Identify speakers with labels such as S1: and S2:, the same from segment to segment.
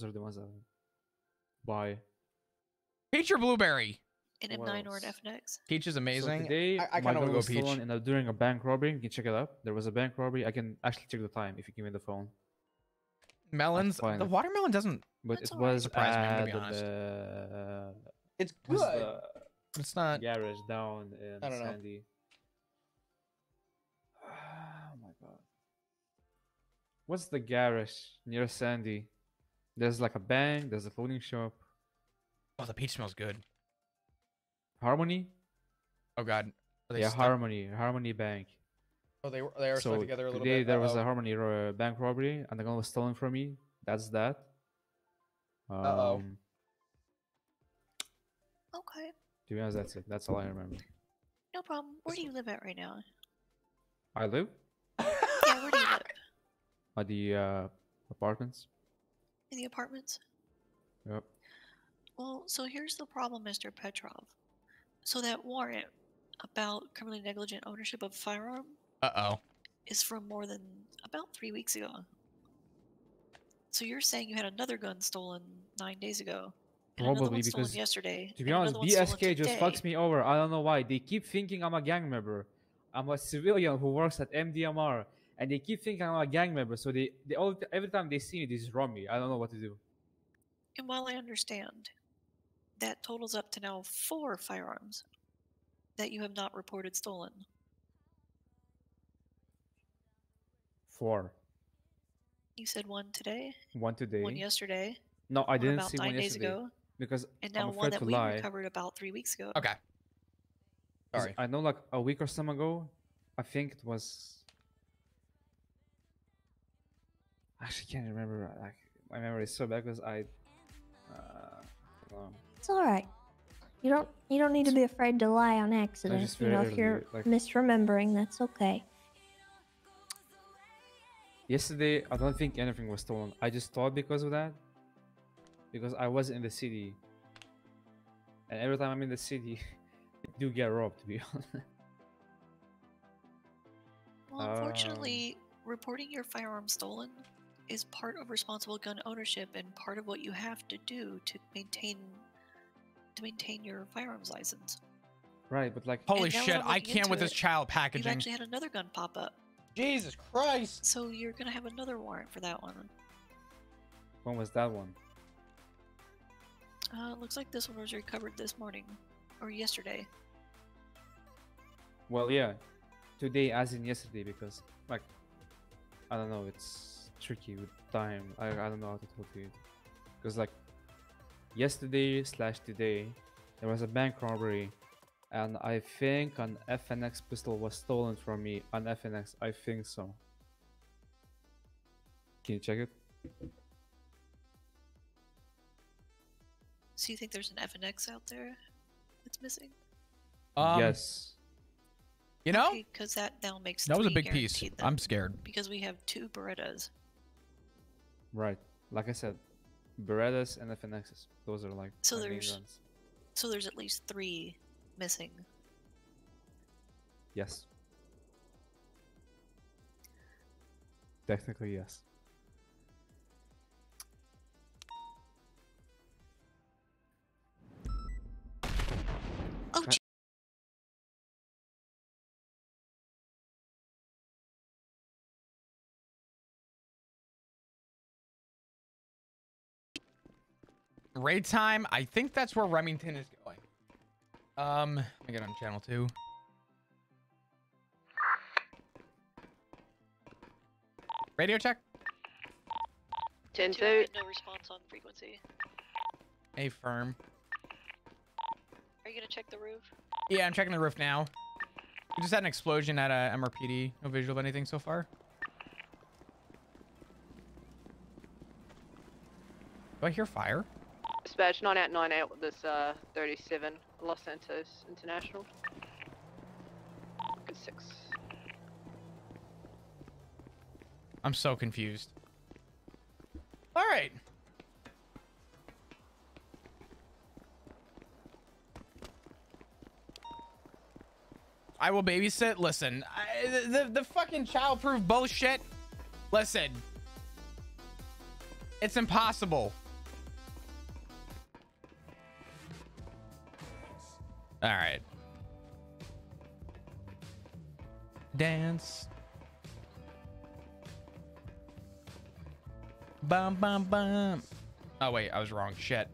S1: are the ones that buy.
S2: Peach or blueberry?
S3: An
S1: What
S3: M9 or an
S1: else?
S3: FNX.
S2: Peach is
S1: So
S2: amazing.
S1: today,
S2: I
S1: my
S2: kind of want
S1: gun
S2: to go
S1: was
S2: peach.
S1: stolen during a bank robbery. You can check it up. There was a bank robbery. I can actually check the time if you give me the phone.
S2: Melons.
S1: find
S2: The
S1: it.
S2: watermelon doesn't.
S1: But
S3: That's
S1: it
S3: alright.
S1: was
S2: Surprised me, I'm gonna
S1: at
S2: be honest. It's
S1: what's
S2: good.
S1: the
S2: It's not.
S1: garage down in
S2: I don't know.
S1: Sandy. Oh my god. What's the garage near Sandy? There's like a bank, there's a clothing shop.
S2: Oh, the peach smells good.
S1: Harmony?
S2: Oh god. Are they
S1: Yeah,
S2: stuck?
S1: Harmony Bank.
S2: Oh, they are
S1: So
S2: stuck together a little
S1: today
S2: bit.
S1: there was
S2: Uh-oh.
S1: a Harmony bank robbery and the gun was stolen from me. That's that.
S2: Uh-oh.
S3: Okay,
S1: To be honest, that's it. That's all I remember.
S3: no problem. Where do you live at right now?
S1: I live
S3: Yeah, where do you live?
S1: at the apartments.
S3: In the apartments?
S1: Yep.
S3: Well, so here's the problem, Mr. Petrov. So that warrant about criminally negligent ownership of firearm
S2: Uh-oh.
S3: is from more than about 3 weeks ago. So you're saying you had another gun stolen 9 days ago, and another
S1: Probably
S3: one stolen
S1: because,
S3: yesterday,
S1: to be
S3: and
S1: honest,
S3: another one stolen
S1: BSK just
S3: today.
S1: fucks me over. I don't know why. They keep thinking I'm a gang member. I'm a civilian who works at MDMR, and they keep thinking I'm a gang member. So they all every time they see me, they just run me. I don't know what to do.
S3: And while I understand, that totals up to now 4 firearms that you have not reported stolen.
S1: 4.
S3: You said 1 today,
S1: 1 today.
S3: 1 yesterday,
S1: No, I
S3: 1
S1: didn't
S3: about
S1: see
S3: 9
S1: one
S3: days
S1: yesterday
S3: ago,
S1: because
S3: and now
S1: I'm
S3: 1
S1: afraid
S3: that
S1: to
S3: we
S1: lie.
S3: recovered about 3 weeks ago.
S2: Okay.
S1: 'Cause
S2: Sorry.
S1: I know, like a week or some ago, I think it was. I actually can't remember. Like my memory is so bad because I don't know.
S4: It's all right. You don't need to be afraid to lie on accident.
S1: just
S4: You know,
S1: very
S4: if you're
S1: early, like-
S4: misremembering, that's okay.
S1: Yesterday, I don't think anything was stolen. I just thought because of that, because I was in the city, and every time I'm in the city, I do get robbed. To be honest.
S3: Well, unfortunately, reporting your firearm stolen is part of responsible gun ownership and part of what you have to do to maintain your firearms license.
S1: Right, but like,
S2: Holy
S3: And now
S2: shit,
S3: that I'm
S2: I
S3: looking
S2: can't
S3: into
S2: with this
S3: it,
S2: child
S3: You've
S2: packaging.
S3: actually had another gun pop up,
S2: Jesus Christ.
S3: so you're gonna have another warrant for that one.
S1: when was that one?
S3: It looks like this one was recovered this morning or yesterday.
S1: Well, yeah, today as in yesterday because like, I don't know, it's tricky with time. I don't know how to talk to you because like yesterday/today there was a bank robbery and I think an FNX pistol was stolen from me. An FNX, I think so. Can you check it?
S3: So you think there's an FNX out there that's missing?
S1: Yes.
S2: You know,
S3: Because that now makes
S2: that was a
S3: 3
S2: big piece.
S3: guaranteed then,
S2: I'm scared.
S3: because we have 2 Berettas.
S1: Right. Like I said, Berettas and FNXs. Those are like
S3: So
S1: my main
S3: there's-
S1: guns.
S3: So there's at least 3 missing.
S1: Yes. Technically, yes.
S3: Oh,
S1: Right.
S2: Raid time. I think that's where Remington is going. Let me get on channel 2. Radio check.
S3: 10-2. No response on frequency.
S2: A firm.
S3: Are you gonna check the roof?
S2: Yeah, I'm checking the roof now. We just had an explosion at MRPD. No visual of anything so far. Do I hear fire?
S5: Dispatch 9898 with this 37 Los Santos International. Good 6.
S2: I'm so confused. All right. I will babysit. Listen, the fucking childproof bullshit. Listen, it's impossible. All right. Dance. Bum, bum, bum. Oh, wait. I was wrong. Shit.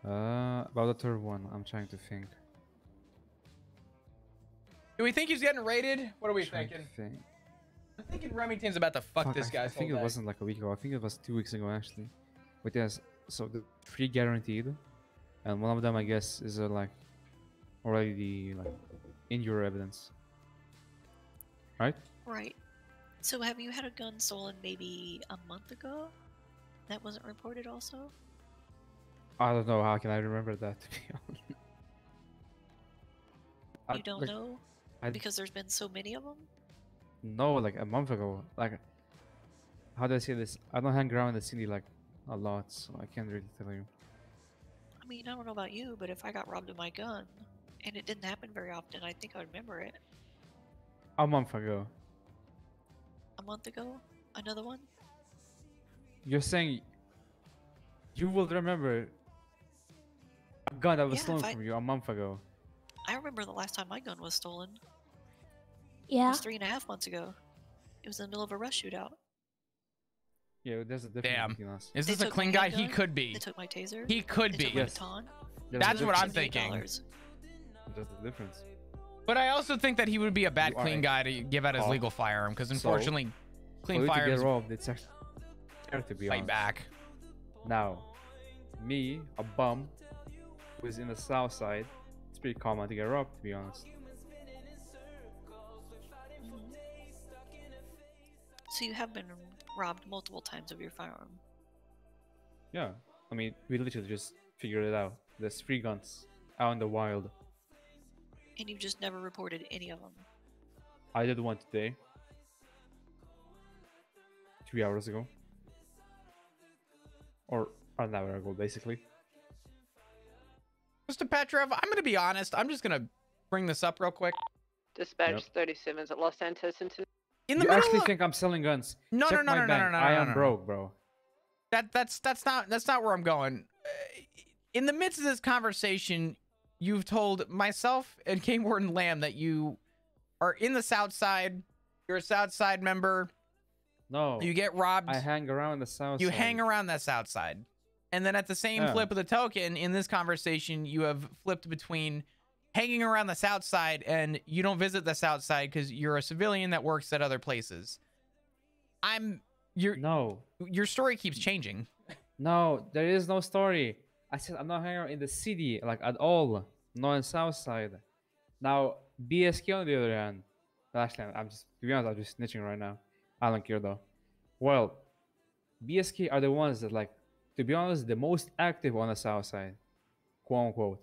S1: About the third one, I'm trying to think.
S2: Do we think he's getting raided? What are we
S1: Trying
S2: thinking?
S1: to think.
S2: I'm thinking Remington's about to fuck this
S1: I
S2: guy's
S1: think
S2: whole
S1: it
S2: day.
S1: wasn't like a week ago. I think it was 2 weeks ago actually. But yes, so the 3 guaranteed, and one of them I guess is like already like in your evidence, right?
S3: Right. So have you had a gun stolen maybe a month ago? That wasn't reported also?
S1: I don't know. How can I remember that? To be honest,
S3: You don't
S1: like,
S3: know?
S1: I
S3: Because there's been so many of them?
S1: no, like a month ago. Like, how do I say this? I don't hang around in the city like a lot, so I can't really tell you.
S3: I mean, I don't know about you, but if I got robbed of my gun, and it didn't happen very often, I think I would remember it.
S1: A month ago.
S3: A month ago? Another one?
S1: You're saying you will remember a gun that was
S3: Yeah, if
S1: stolen
S3: I-
S1: from you a month ago.
S3: I remember the last time my gun was stolen. It
S4: Yeah.
S3: was 3.5 months ago. It was in the middle of a rush shootout.
S1: Yeah, there's a difference
S2: Damn.
S1: between us.
S2: Is
S3: They
S2: this a
S3: took
S2: clean
S3: my
S2: guy? He
S3: handgun,
S2: could be.
S3: They took my taser.
S2: He could
S3: They
S2: be.
S3: took
S1: Yes.
S3: my baton.
S1: There's a
S2: That's what I'm
S1: difference.
S2: thinking.
S3: $78.
S1: There's a difference.
S2: But I also think that he would be a bad
S1: You are
S2: clean
S1: a
S2: guy to give out his
S1: cop.
S2: legal firearm because
S1: So,
S2: unfortunately,
S1: For
S2: clean
S1: you to
S2: firearms
S1: get robbed, it's actually fair to be
S2: fight
S1: honest.
S2: back.
S1: Now, me, a bum, who's in the south side, it's pretty common to get robbed, to be honest.
S3: Mhm. So you have been robbed multiple times of your firearm.
S1: Yeah, I mean, we literally just figured it out. There's 3 guns out in the wild.
S3: And you've just never reported any of them.
S1: I did one today, 3 hours ago, or an hour ago, basically.
S2: Mr. Petrov, I'm going to be honest. I'm just going to bring this up real quick.
S5: Dispatch 37's at Los Santos International.
S2: In the
S1: You
S2: middle
S1: actually
S2: of...
S1: think I'm selling guns?
S2: No,
S1: Check
S2: no,
S1: my
S2: no, no,
S1: bank.
S2: no, no,
S1: I
S2: no,
S1: am
S2: no.
S1: broke, bro.
S2: That's not where I'm going. In the midst of this conversation, you've told myself and King Warden Lamb that you are in the South Side. You're a South Side member.
S1: No,
S2: You get robbed.
S1: I hang around the south
S2: You
S1: side.
S2: hang around that South Side. And then at the same
S1: Yeah.
S2: flip of the token, in this conversation, you have flipped between hanging around the South Side and you don't visit the South Side because you're a civilian that works at other places.
S1: No,
S2: Your story keeps changing.
S1: no, there is no story. I said I'm not hanging out in the city, like at all. Not in south side. Now, BSK on the other hand. Actually, I'm just, to be honest, I'm just snitching right now. I don't care though. Well, BSK are the ones that, like, to be honest, the most active on the south side, quote unquote.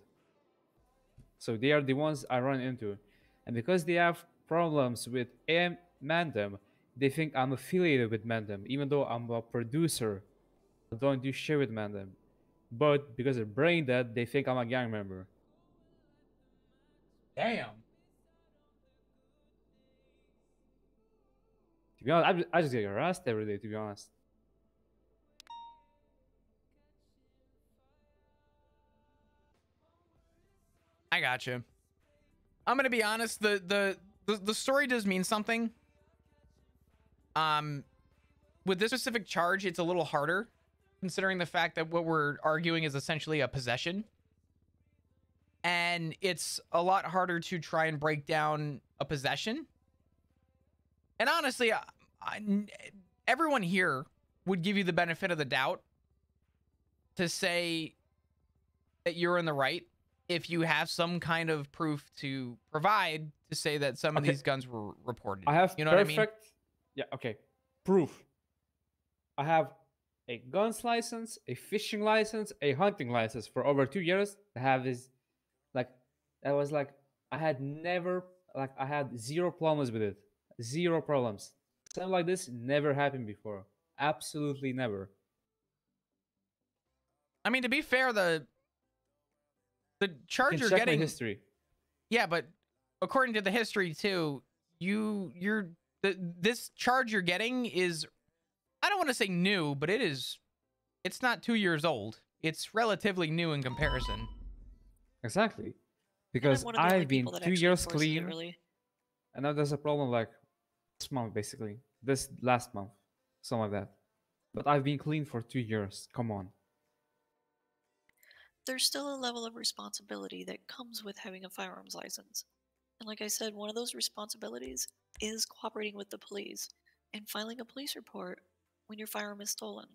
S1: So they are the ones I run into, and because they have problems with AM Mandem, they think I'm affiliated with Mandem, even though I'm a producer. I don't do shit with Mandem. But because they're brain dead, they think I'm a gang member.
S2: Damn.
S1: To be honest, I just get harassed every day, to be honest.
S2: I got you. I'm gonna be honest. The story does mean something. With this specific charge, it's a little harder, considering the fact that what we're arguing is essentially a possession, and it's a lot harder to try and break down a possession. And honestly, everyone here would give you the benefit of the doubt to say that you're in the right if you have some kind of proof to provide to say that some of
S1: Okay.
S2: these guns were reported.
S1: I have
S2: you know what I mean?
S1: Yeah, okay. Proof. I have a guns license, a fishing license, a hunting license for over 2 years. I have this, like, that was like, I had 0 problems with it. 0 problems. Something like this never happened before. Absolutely never.
S2: I mean, to be fair, the
S1: You
S2: charge
S1: can
S2: you're
S1: check
S2: getting,
S1: my history.
S2: yeah, but according to the history too, this charge you're getting is, I don't want to say new, but it's not 2 years old. It's relatively new in comparison.
S1: Exactly.
S3: And
S1: Because
S3: I'm one of the only
S1: I've been
S3: people that
S1: 2
S3: actually
S1: years
S3: enforces it
S1: clean,
S3: early.
S1: and now there's a problem like this month, basically. This last month. Something like that. But I've been clean for 2 years. Come on.
S3: There's still a level of responsibility that comes with having a firearms license. And like I said, one of those responsibilities is cooperating with the police and filing a police report when your firearm is stolen.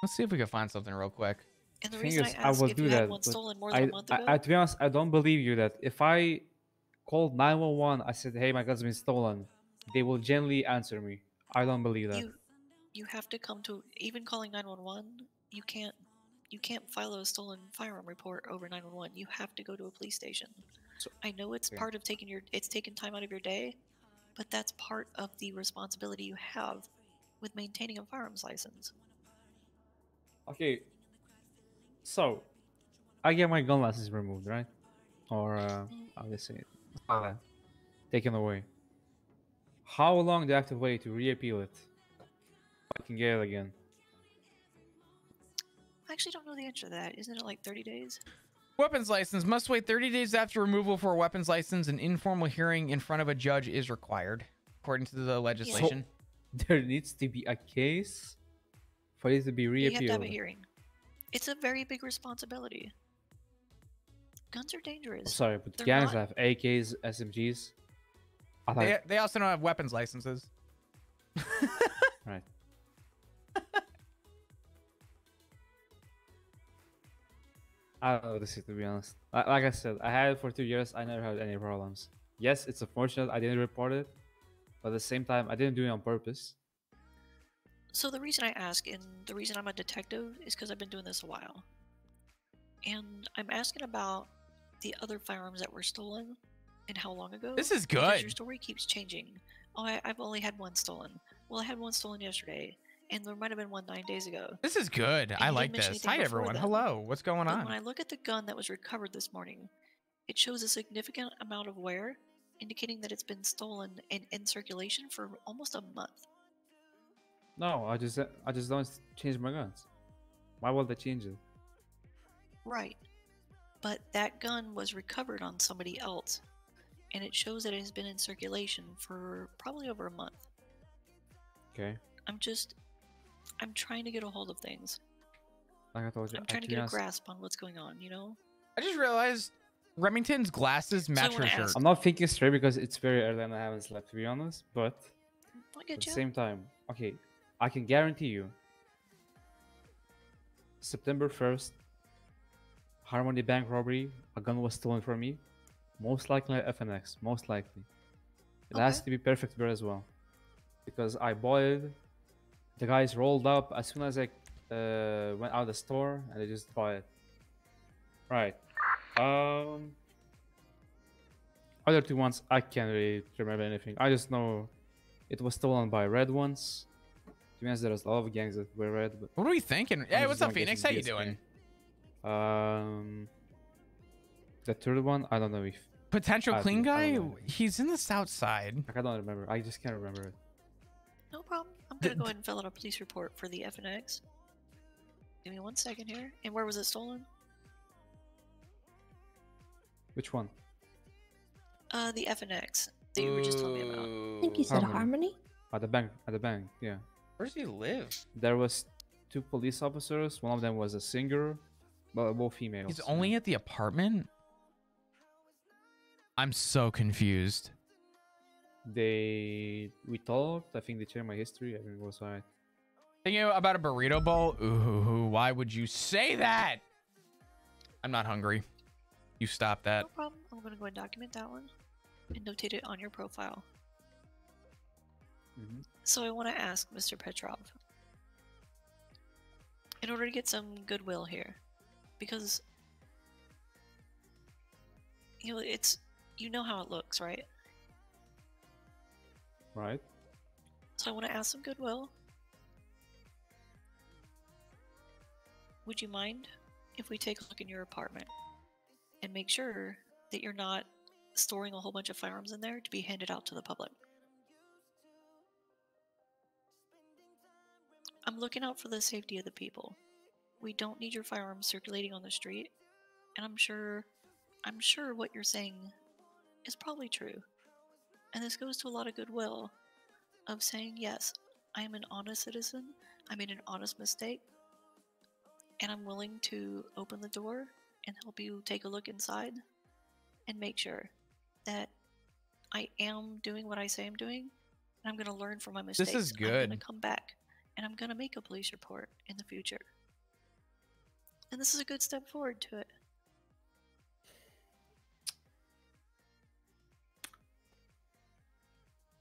S2: Let's see if we can find something real quick.
S3: And the
S1: Thing
S3: reason
S1: is,
S3: I
S1: I
S3: asked
S1: will
S3: if
S1: do
S3: you had
S1: that,
S3: one
S1: but
S3: stolen more than a month ago,
S1: to be honest, I don't believe you that if I called 911, I said, "Hey, my gun's been stolen," they will gently answer me. I don't believe that.
S3: you have to come to, even calling 911, you can't file a stolen firearm report over 911. You have to go to a police station.
S1: So,
S3: I know it's
S1: okay.
S3: part of taking time out of your day, but that's part of the responsibility you have with maintaining a firearms license.
S1: Okay, so I get my gun license removed, right? Or how do they say it? Taken away. How long do I have to wait to reappeal it? I can get it again.
S3: I actually don't know the answer to that. Isn't it like 30 days?
S2: Weapons license must wait 30 days after removal for a weapons license. An informal hearing in front of a judge is required, according to the legislation.
S1: So, there needs to be a case for it to be
S3: You have to have a
S1: reappealed.
S3: hearing. It's a very big responsibility. Guns are dangerous.
S1: Sorry, but
S3: They're
S1: gangs
S3: not-
S1: have AKs, SMGs. I like,
S2: They also don't have weapons licenses.
S1: right. I don't know what to say, to be honest. Like I said, I had it for 2 years. I never had any problems. Yes, it's unfortunate I didn't report it, but at the same time, I didn't do it on purpose.
S3: So the reason I ask, and the reason I'm a detective, is because I've been doing this a while. And I'm asking about the other firearms that were stolen and how long ago.
S2: This is
S3: Because
S2: good.
S3: your story keeps changing. Oh, I've only had one stolen. Well, I had one stolen yesterday, and there might have been one 9 days ago.
S2: This is good.
S3: And
S2: I
S3: you
S2: like
S3: didn't mention
S2: this.
S3: anything
S2: Hi,
S3: before
S2: everyone.
S3: then.
S2: Hello. What's going
S3: But when
S2: on?
S3: I look at the gun that was recovered this morning, it shows a significant amount of wear, indicating that it's been stolen and in circulation for almost a month.
S1: No, I just don't change my guns. Why would I change it?
S3: Right. But that gun was recovered on somebody else, and it shows that it has been in circulation for probably over a month.
S1: Okay.
S3: I'm trying to get a hold of things.
S1: Like I told you,
S3: I'm trying to
S1: be
S3: get a
S1: honest,
S3: grasp on what's going on, you know?
S2: I just realized Remington's glasses
S3: So I
S2: match her
S3: wanna
S2: shirt.
S3: ask-
S1: I'm not thinking straight because it's very early and I haven't slept, to be honest. But
S3: I
S1: at
S3: get
S1: the
S3: you.
S1: same time, okay, I can guarantee you, September 1st, Harmony Bank robbery, a gun was stolen from me. Most likely FNX, most likely. It has
S3: Okay.
S1: to be perfect bear as well. Because I bought it, the guys rolled up as soon as I went out of the store and they just bought it. Right. Other two ones, I can't really remember anything. I just know it was stolen by red ones. To be honest, there's a lot of gangs that were red, but
S2: What are we thinking?
S1: I
S2: Hey,
S1: just
S2: what's up,
S1: don't get
S2: Phoenix?
S1: to
S2: How you
S1: BSK.
S2: doing?
S1: The third one, I don't know if
S2: Potential
S1: I
S2: clean
S1: don't
S2: guy?
S1: know.
S2: He's in the south side.
S1: like I don't remember. I just can't remember it.
S3: No problem. I'm gonna go ahead and fill out a police report for the FNX. Give me 1 second here. And where was it stolen?
S1: Which one?
S3: The FNX that you were just telling me about.
S4: I think you said
S1: Harmony.
S4: Harmony.
S1: At the bank. At the bank. Yeah.
S2: Where does he live?
S1: There was 2 police officers. One of them was a singer, but both females.
S2: He's only at the apartment? I'm so confused.
S1: We talked. I think they checked my history. Everything was alright.
S2: Thinking about a burrito bowl? Ooh, why would you say that? I'm not hungry. You stop that.
S3: No problem. I'm gonna go and document that one and notate it on your profile.
S1: Mhm.
S3: So I want to ask Mr. Petrov, in order to get some goodwill here, because you know you know how it looks, right?
S1: Right.
S3: So I want to ask some goodwill. Would you mind if we take a look in your apartment and make sure that you're not storing a whole bunch of firearms in there to be handed out to the public. I'm looking out for the safety of the people. We don't need your firearms circulating on the street, and I'm sure what you're saying is probably true. And this goes to a lot of goodwill of saying, yes, I am an honest citizen, I made an honest mistake, and I'm willing to open the door and help you take a look inside and make sure that I am doing what I say I'm doing, and I'm going to learn from my mistakes.
S2: This is
S3: I'm
S2: good.
S3: going to come back, and I'm going to make a police report in the future. And this is a good step forward to it.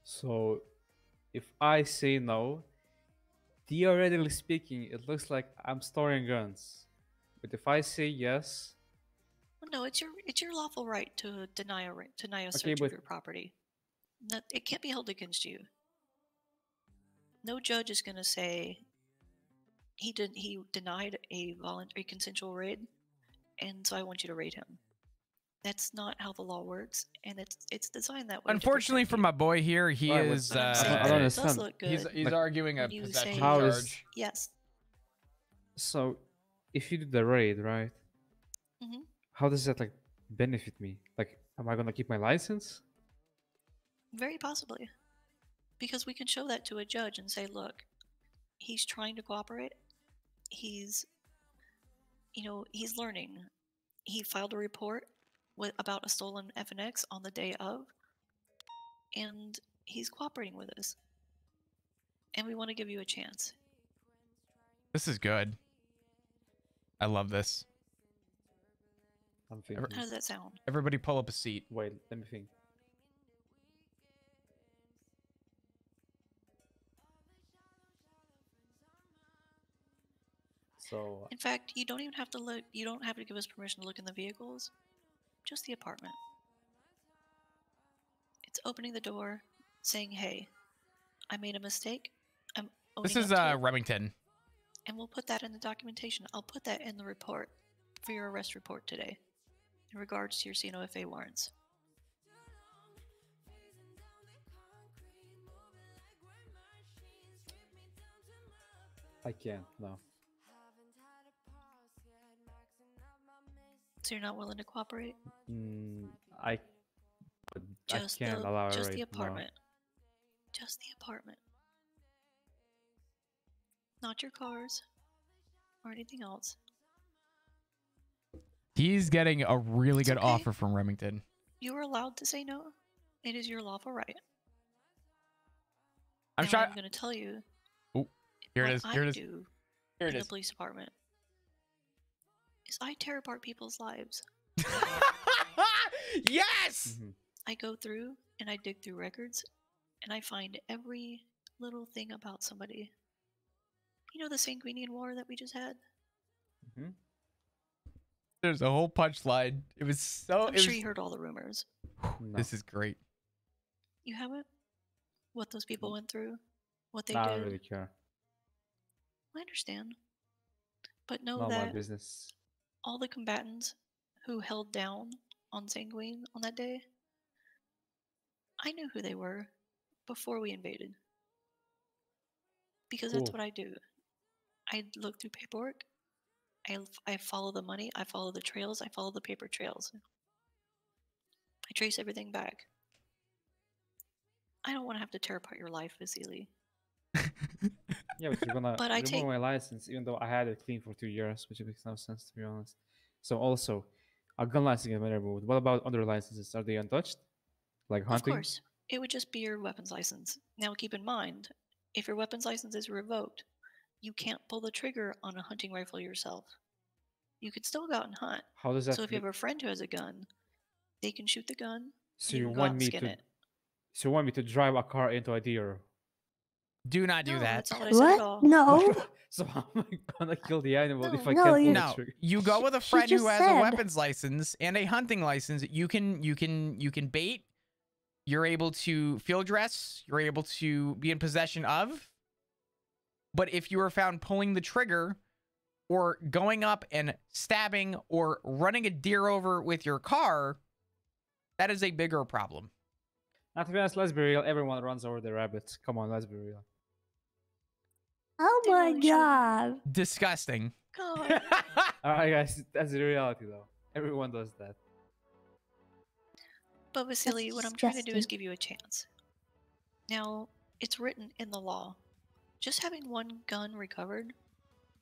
S1: So, if I say no, theoretically speaking, it looks like I'm storing guns. But if I say yes,
S3: Well, no, it's your lawful right to deny a search
S1: but-
S3: of your property. It can't be held against you. No judge is going to say he denied a voluntary consensual raid, and so I want you to raid him. That's not how the law works, and it's designed that way.
S2: Unfortunately for my boy here, he
S1: Right,
S2: is.
S3: But I'm saying
S1: I
S3: that
S1: don't
S3: it
S1: understand.
S3: does look good.
S2: He's
S1: Like,
S2: arguing a
S3: when you
S2: possession
S3: say-
S1: How is-
S2: charge.
S3: Yes.
S1: so if you do the raid, right?
S3: Mhm.
S1: How does that like benefit me? Like, am I gonna keep my license?
S3: Very possibly. Because we can show that to a judge and say, look, he's trying to cooperate. He's learning. He filed a report about a stolen FNX on the day of, and he's cooperating with us. And we want to give you a chance.
S2: This is good. I love this.
S1: I'm thinking.
S3: How does that sound?
S2: Everybody pull up a seat.
S1: Wait, let me think. So
S3: In fact, you don't even have to look. You don't have to give us permission to look in the vehicles. Just the apartment. It's opening the door, saying, "Hey, I made a mistake. I'm owning
S2: This is
S3: up to it."
S2: Remington.
S3: And we'll put that in the documentation. I'll put that in the report for your arrest report today in regards to your CNOFA warrants.
S1: I can't. No.
S3: So you're not willing to cooperate?
S1: I can't allow a
S3: just
S1: raid.
S3: the
S1: No.
S3: apartment. Just the apartment. Not your cars or anything else.
S2: He's getting a really
S3: It's
S2: good
S3: okay.
S2: offer from Remington.
S3: You are allowed to say no. It is your lawful right.
S2: I'm
S3: Now,
S2: trying.
S3: I'm going to tell you.
S2: Oh, here it
S3: what
S2: is.
S3: I
S2: Here it is.
S3: do
S2: Here
S3: in
S2: it
S3: the
S2: is.
S3: police department is I tear apart people's lives.
S2: Yes.
S1: Mhm.
S3: I go through and I dig through records and I find every little thing about somebody. You know the Sanguinian War that we just had?
S1: Mhm.
S2: There's a whole punchline. It was so.
S3: I'm
S2: it
S3: sure
S2: was-
S3: you heard all the rumors.
S1: No.
S2: This is great.
S3: You haven't? What those people went through? What they
S1: I
S3: did?
S1: don't really care.
S3: I understand. But know
S1: Not my
S3: that
S1: business.
S3: all the combatants who held down on Sanguine on that day, I knew who they were before we invaded. Because that's
S1: Cool.
S3: what I do. I look through paperwork. I follow the money. I follow the trails. I follow the paper trails. I trace everything back. I don't want to have to tear apart your life, Vasily.
S1: Yeah, but you're gonna
S3: But I
S1: remove
S3: take-
S1: my license, even though I had it clean for 2 years, which makes no sense to be honest. So also, a gun license can be removed. What about other licenses? Are they untouched? Like
S3: Of
S1: hunting?
S3: course, it would just be your weapons license. Now keep in mind, if your weapons license is revoked, you can't pull the trigger on a hunting rifle yourself. You could still go out and hunt.
S1: How does that?
S3: So if you have a friend who has a gun, they can shoot the gun.
S1: so
S3: you
S1: you
S3: can go out
S1: want
S3: and
S1: me
S3: skin
S1: to?
S3: it.
S1: So you want me to drive a car into a deer?
S2: Do not do
S3: No,
S2: that.
S3: that's not what I said at
S4: What?
S3: all.
S4: No.
S1: So how am I gonna kill the animal if I
S4: No,
S1: can't pull
S4: you-
S1: the
S2: No,
S1: trigger?
S2: you go with a
S4: She
S2: friend who
S4: just
S2: has a
S4: said.
S2: weapons license and a hunting license. You can bait. You're able to field dress. You're able to be in possession of. But if you are found pulling the trigger, or going up and stabbing, or running a deer over with your car, That is a bigger problem.
S1: Now, to be honest, let's be real. Everyone runs over the rabbits. Come on, let's be real.
S4: Oh
S3: They
S4: my
S3: really shouldn't.
S4: god.
S2: Disgusting.
S3: God.
S1: All right, guys, that's the reality, though. Everyone does that.
S3: But Vasily, what
S4: That's
S3: I'm trying to do is
S4: disgusting.
S3: give you a chance. Now, it's written in the law. Just having one gun recovered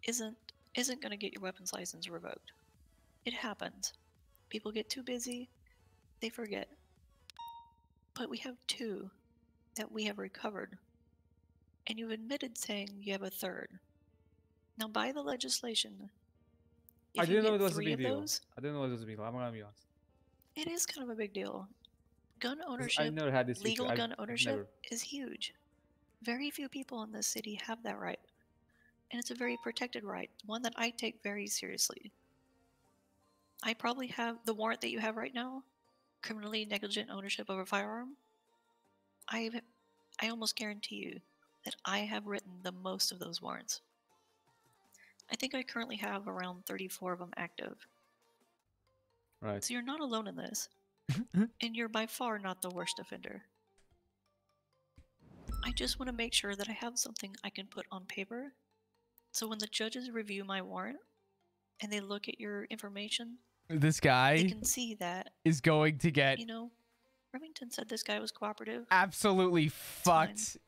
S3: isn't going to get your weapons license revoked. It happens. People get too busy, they forget. But we have 2 that we have recovered. And you've admitted saying you have a third. Now, by the legislation,
S1: I
S3: if you
S1: didn't know
S3: get
S1: it was a
S3: 3
S1: big
S3: of
S1: deal.
S3: those,
S1: I didn't know it was a big deal. I'm gonna be honest.
S3: it is kind of a big deal. Gun
S1: 'Cause I
S3: ownership,
S1: never had this issue.
S3: legal gun
S1: I've
S3: ownership
S1: never.
S3: is huge. Very few people in this city have that right. And it's a very protected right, one that I take very seriously. I probably have the warrant that you have right now, criminally negligent ownership of a firearm. I almost guarantee you that I have written the most of those warrants. I think I currently have around 34 of them active.
S1: Right.
S3: So you're not alone in this, and you're by far not the worst offender. I just want to make sure that I have something I can put on paper, so when the judges review my warrant and they look at your information,
S2: This
S3: they
S2: guy
S3: can see that,
S2: is going to get
S3: you know, Remington said this guy was cooperative.
S2: absolutely
S3: fine.
S2: fucked.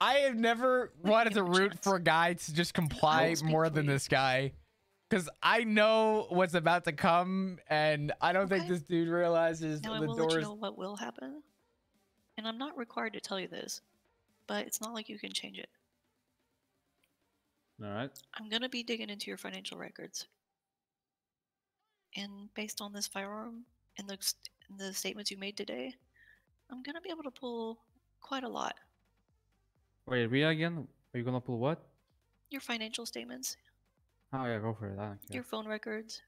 S2: I have never
S3: Let me
S2: wanted
S3: give
S2: to
S3: him a
S2: root
S3: chance.
S2: for a guy to just comply
S3: will speak
S2: more
S3: for
S2: than
S3: you.
S2: this guy. Because I know what's about to come, and I don't think
S3: Okay.
S2: this dude realizes
S3: Now I
S2: the
S3: will let you
S2: doors.
S3: know what will happen, and I'm not required to tell you this, but it's not like you can change it.
S1: All right.
S3: I'm gonna be digging into your financial records, and based on this firearm and the statements you made today, I'm gonna be able to pull quite a lot.
S1: Wait, read again. Are you gonna pull what?
S3: Your financial statements,
S1: Oh yeah, go for it. I don't care.
S3: your phone records,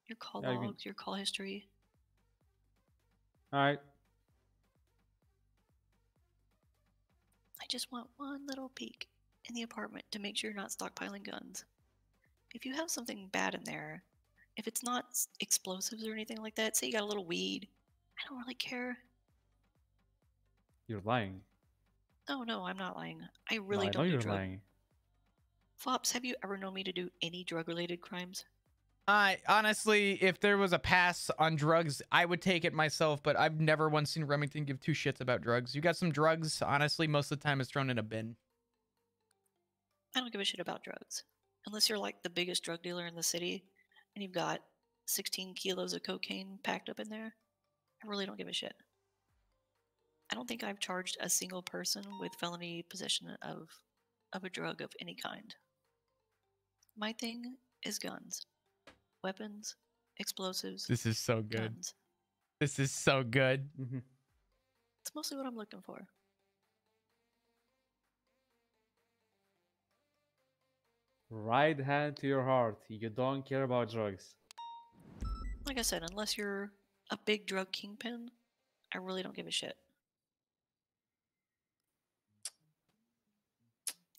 S3: your call
S1: Yeah, you can-
S3: logs, your call history.
S1: All right.
S3: I just want one little peek in the apartment to make sure you're not stockpiling guns. If you have something bad in there, if it's not explosives or anything like that, say you got a little weed, I don't really care.
S1: You're lying.
S3: Oh no, I'm not lying. I
S1: No,
S3: really
S1: I know
S3: don't do
S1: you're
S3: drug.
S1: lying.
S3: Flops, have you ever known me to do any drug-related crimes?
S2: I honestly, if there was a pass on drugs, I would take it myself, but I've never once seen Remington give 2 shits about drugs. You got some drugs, honestly, most of the time it's thrown in a bin.
S3: I don't give a shit about drugs. Unless you're like the biggest drug dealer in the city and you've got 16 kilos of cocaine packed up in there, I really don't give a shit. I don't think I've charged a single person with felony possession of a drug of any kind. My thing is guns. Weapons, explosives,
S2: This is so good.
S3: guns.
S2: This is so good.
S1: Mm-hmm.
S3: It's mostly what I'm looking for.
S1: Right hand to your heart. You don't care about drugs.
S3: Like I said, unless you're a big drug kingpin, I really don't give a shit.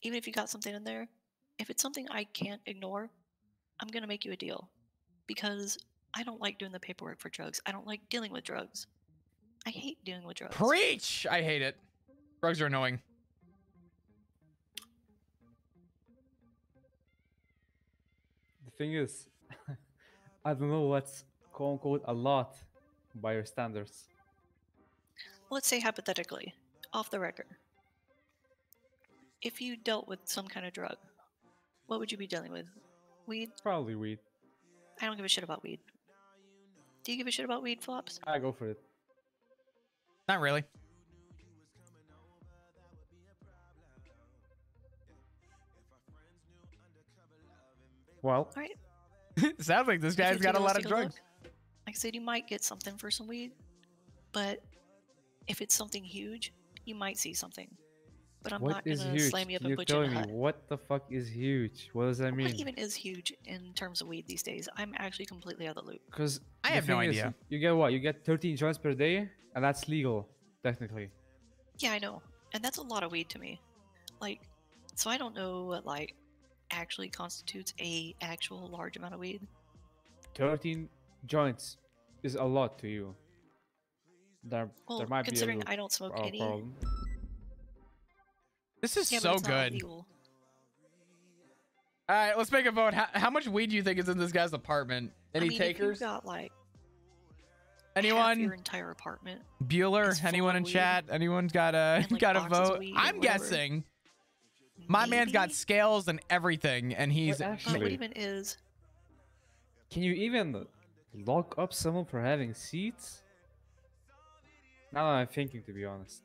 S3: Even if you got something in there, if it's something I can't ignore, I'm gonna make you a deal. Because I don't like doing the paperwork for drugs. I don't like dealing with drugs. I hate dealing with drugs.
S2: Preach! I hate it. Drugs are annoying.
S1: The thing is, I don't know what's quote unquote a lot by your standards.
S3: Let's say hypothetically, off the record, if you dealt with some kind of drug, what would you be dealing with? Weed?
S1: Probably weed.
S3: I don't give a shit about weed. Do you give a shit about weed, Flops?
S1: I go for it.
S2: Not really.
S1: Well,
S3: Alright.
S2: Sounds like this guy's got a lot of drugs.
S3: Like I said, you might get something for some weed, but if it's something huge, you might see something. But I'm
S1: what
S3: not
S1: is
S3: gonna
S1: huge?
S3: slam you up
S1: You're
S3: and put you in
S1: telling
S3: a
S1: me
S3: hut.
S1: what the fuck is huge? What does that
S3: What
S1: mean?
S3: even is huge in terms of weed these days? I'm actually completely out of the loop.
S1: Because
S2: I have no idea.
S1: You get what? You get 13 joints per day, and that's legal, technically.
S3: Yeah, I know. And that's a lot of weed to me. Like, so I don't know what, like, actually constitutes a actual large amount of weed.
S1: 13 joints is a lot to you. there
S3: Well,
S1: might be a
S3: considering
S1: little
S3: I don't smoke any.
S1: problem.
S2: This is
S3: Yeah, but
S2: so
S3: it's not
S2: good.
S3: illegal.
S2: All right, let's make a vote. How much weed do you think is in this guy's apartment? Any
S3: I mean,
S2: takers?
S3: If you've got like half
S2: Anyone?
S3: your entire apartment.
S2: Bueller?
S3: It's full
S2: Anyone
S3: of
S2: in
S3: weed.
S2: chat? Anyone's got a
S3: And, like,
S2: got a
S3: boxes of
S2: vote?
S3: weed or
S2: I'm
S3: whatever.
S2: guessing. My man's got
S3: Maybe?
S2: scales and everything, and he's.
S1: Wait,
S3: But
S1: actually-
S3: what even is?
S1: Can you even lock up someone for having seats? Now that I'm thinking, to be honest.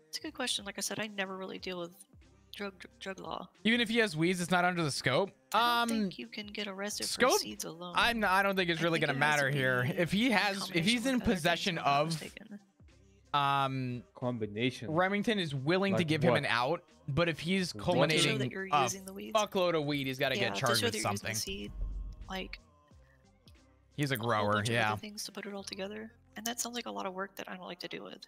S3: It's a good question. Like I said, I never really deal with drug law.
S2: Even if he has weeds, it's not under the scope.
S3: I don't think you can get arrested
S2: scope?
S3: for seeds alone.
S2: I don't think it's
S3: I
S2: really
S3: think
S2: gonna
S3: it has to
S2: matter here.
S3: be
S2: If he's in
S3: combination with other things,
S2: possession
S3: if I'm not
S2: of,
S3: mistaken.
S1: Combination.
S2: Remington is willing to
S1: Like
S2: give him
S1: what?
S2: an out, but if he's
S1: What?
S3: To show
S2: culminating
S3: that you're
S2: a
S3: using the weeds.
S2: fuckload of weed, he's got to
S3: Yeah,
S2: get
S3: to
S2: charged
S3: show
S2: with
S3: that you're using
S2: something.
S3: the seed, like
S2: He's a
S3: a whole
S2: grower,
S3: bunch of
S2: yeah.
S3: other things to put it all together, and that sounds like a lot of work that I don't like to do with.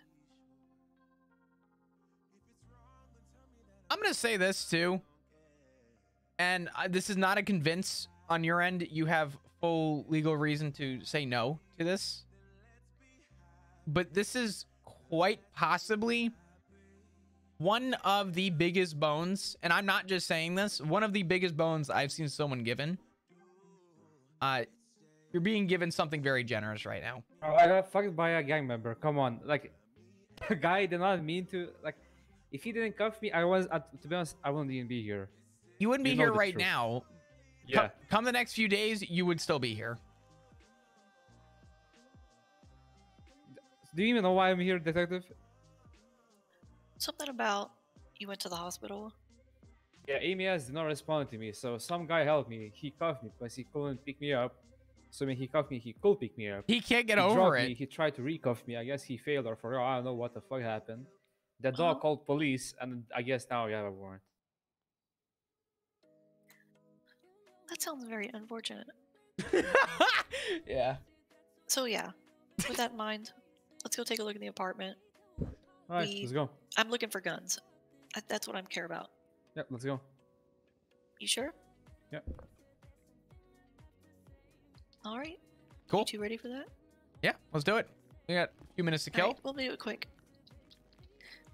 S2: I'm gonna say this too, and this is not a convince on your end. You have full legal reason to say no to this, but this is quite possibly one of the biggest bones, and I'm not just saying this, one of the biggest bones I've seen someone given. You're being given something very generous right now.
S1: Oh, I got fucked by a gang member. Come on, like, the guy did not mean to. Like, if he didn't cuff me, to be honest, I wouldn't even be here.
S2: You wouldn't be
S1: You know
S2: here
S1: the
S2: right
S1: truth.
S2: now.
S1: Yeah.
S2: Come the next few days, you would still be here.
S1: Do you even know why I'm here, detective?
S3: Something about you went to the hospital.
S1: Yeah, Amias did not respond to me, so some guy helped me. He cuffed me because he couldn't pick me up. So when he cuffed me, he could pick me up.
S2: He can't get
S1: He
S2: over
S1: dropped
S2: it.
S1: me, he tried to recuff me. I guess he failed or forgot. I don't know what the fuck happened. The dog
S3: Uh-huh.
S1: called police, and I guess now we have a warrant.
S3: That sounds very unfortunate.
S2: Yeah.
S3: So yeah, with that in mind, let's go take a look in the apartment.
S1: Alright,
S3: We-
S1: let's go.
S3: I'm looking for guns. That's what I care about.
S1: Yep, let's go.
S3: You sure?
S1: Yep.
S3: All right.
S2: Cool.
S3: You two ready for that?
S2: Yeah, let's do it. We got a few minutes to
S3: All
S2: kill.
S3: right, we'll do it quick.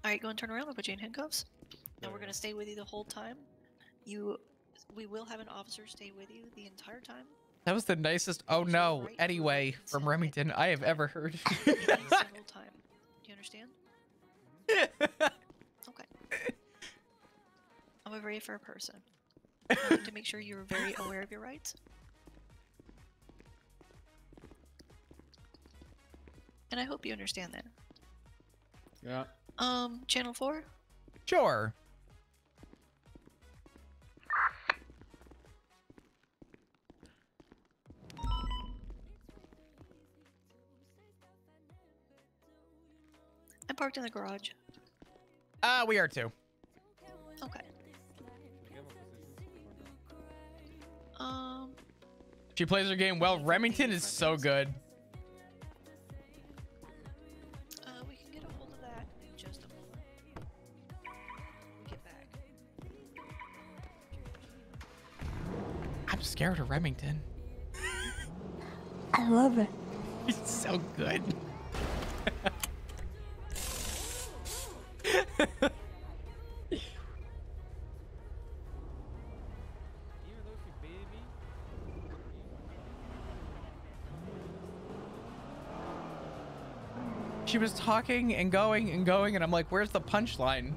S3: All right, go and turn around. We'll put you in handcuffs. And we're gonna stay with you the whole time. We will have an officer stay with you the entire time.
S2: That was the nicest "oh
S3: There's
S2: no"
S3: right
S2: anyway
S3: to
S2: from
S3: consent.
S2: Remington I have ever heard.
S3: Every single time. Do you understand? Okay. I'm a very fair person. I like to make sure you're very aware of your rights. And I hope you understand that.
S1: Yeah.
S3: Channel 4?
S2: Sure.
S3: I'm parked in the garage.
S2: We are too.
S3: Okay.
S2: She plays her game well. Remington is so good.
S3: We can get a hold of that in just a moment. We get back.
S2: I'm scared of Remington.
S4: I love it.
S2: He's so good. She was talking and going and going, and I'm like, where's the punchline?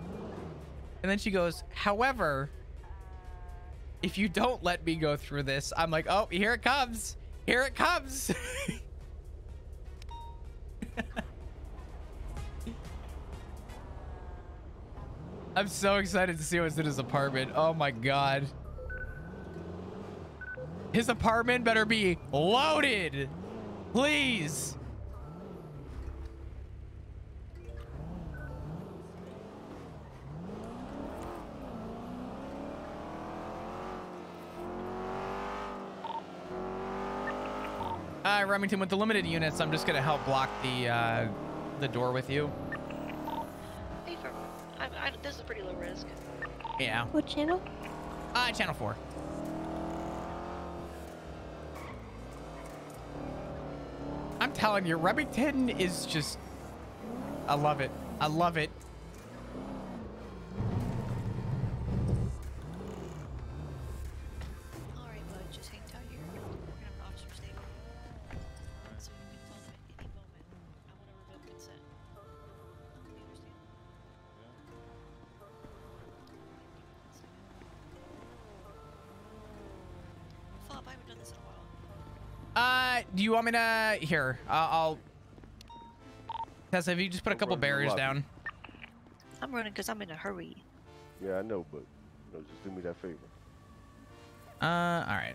S2: And then she goes, however, if you don't let me go through this, I'm like, oh, here it comes. Here it comes. I'm so excited to see what's in his apartment. Oh my God. His apartment better be loaded. Please. Remington, with the limited units, I'm just gonna help block the door with you.
S3: Hey, this is pretty low risk.
S2: Yeah.
S4: What channel?
S2: Channel 4. I'm telling you, Remington is just, I love it. I love it.
S3: All right, bud, just hang tight here. We're gonna have an officer stable, so you can call them at any moment. I want to revoke consent. Do you understand? Fob, I haven't done this in a while.
S2: Do you want me to, here, I'll, Tessa, if you just put a couple barriers down.
S3: I'm running because I'm in a hurry.
S6: Yeah, I know, but just do me that favor.
S2: All right.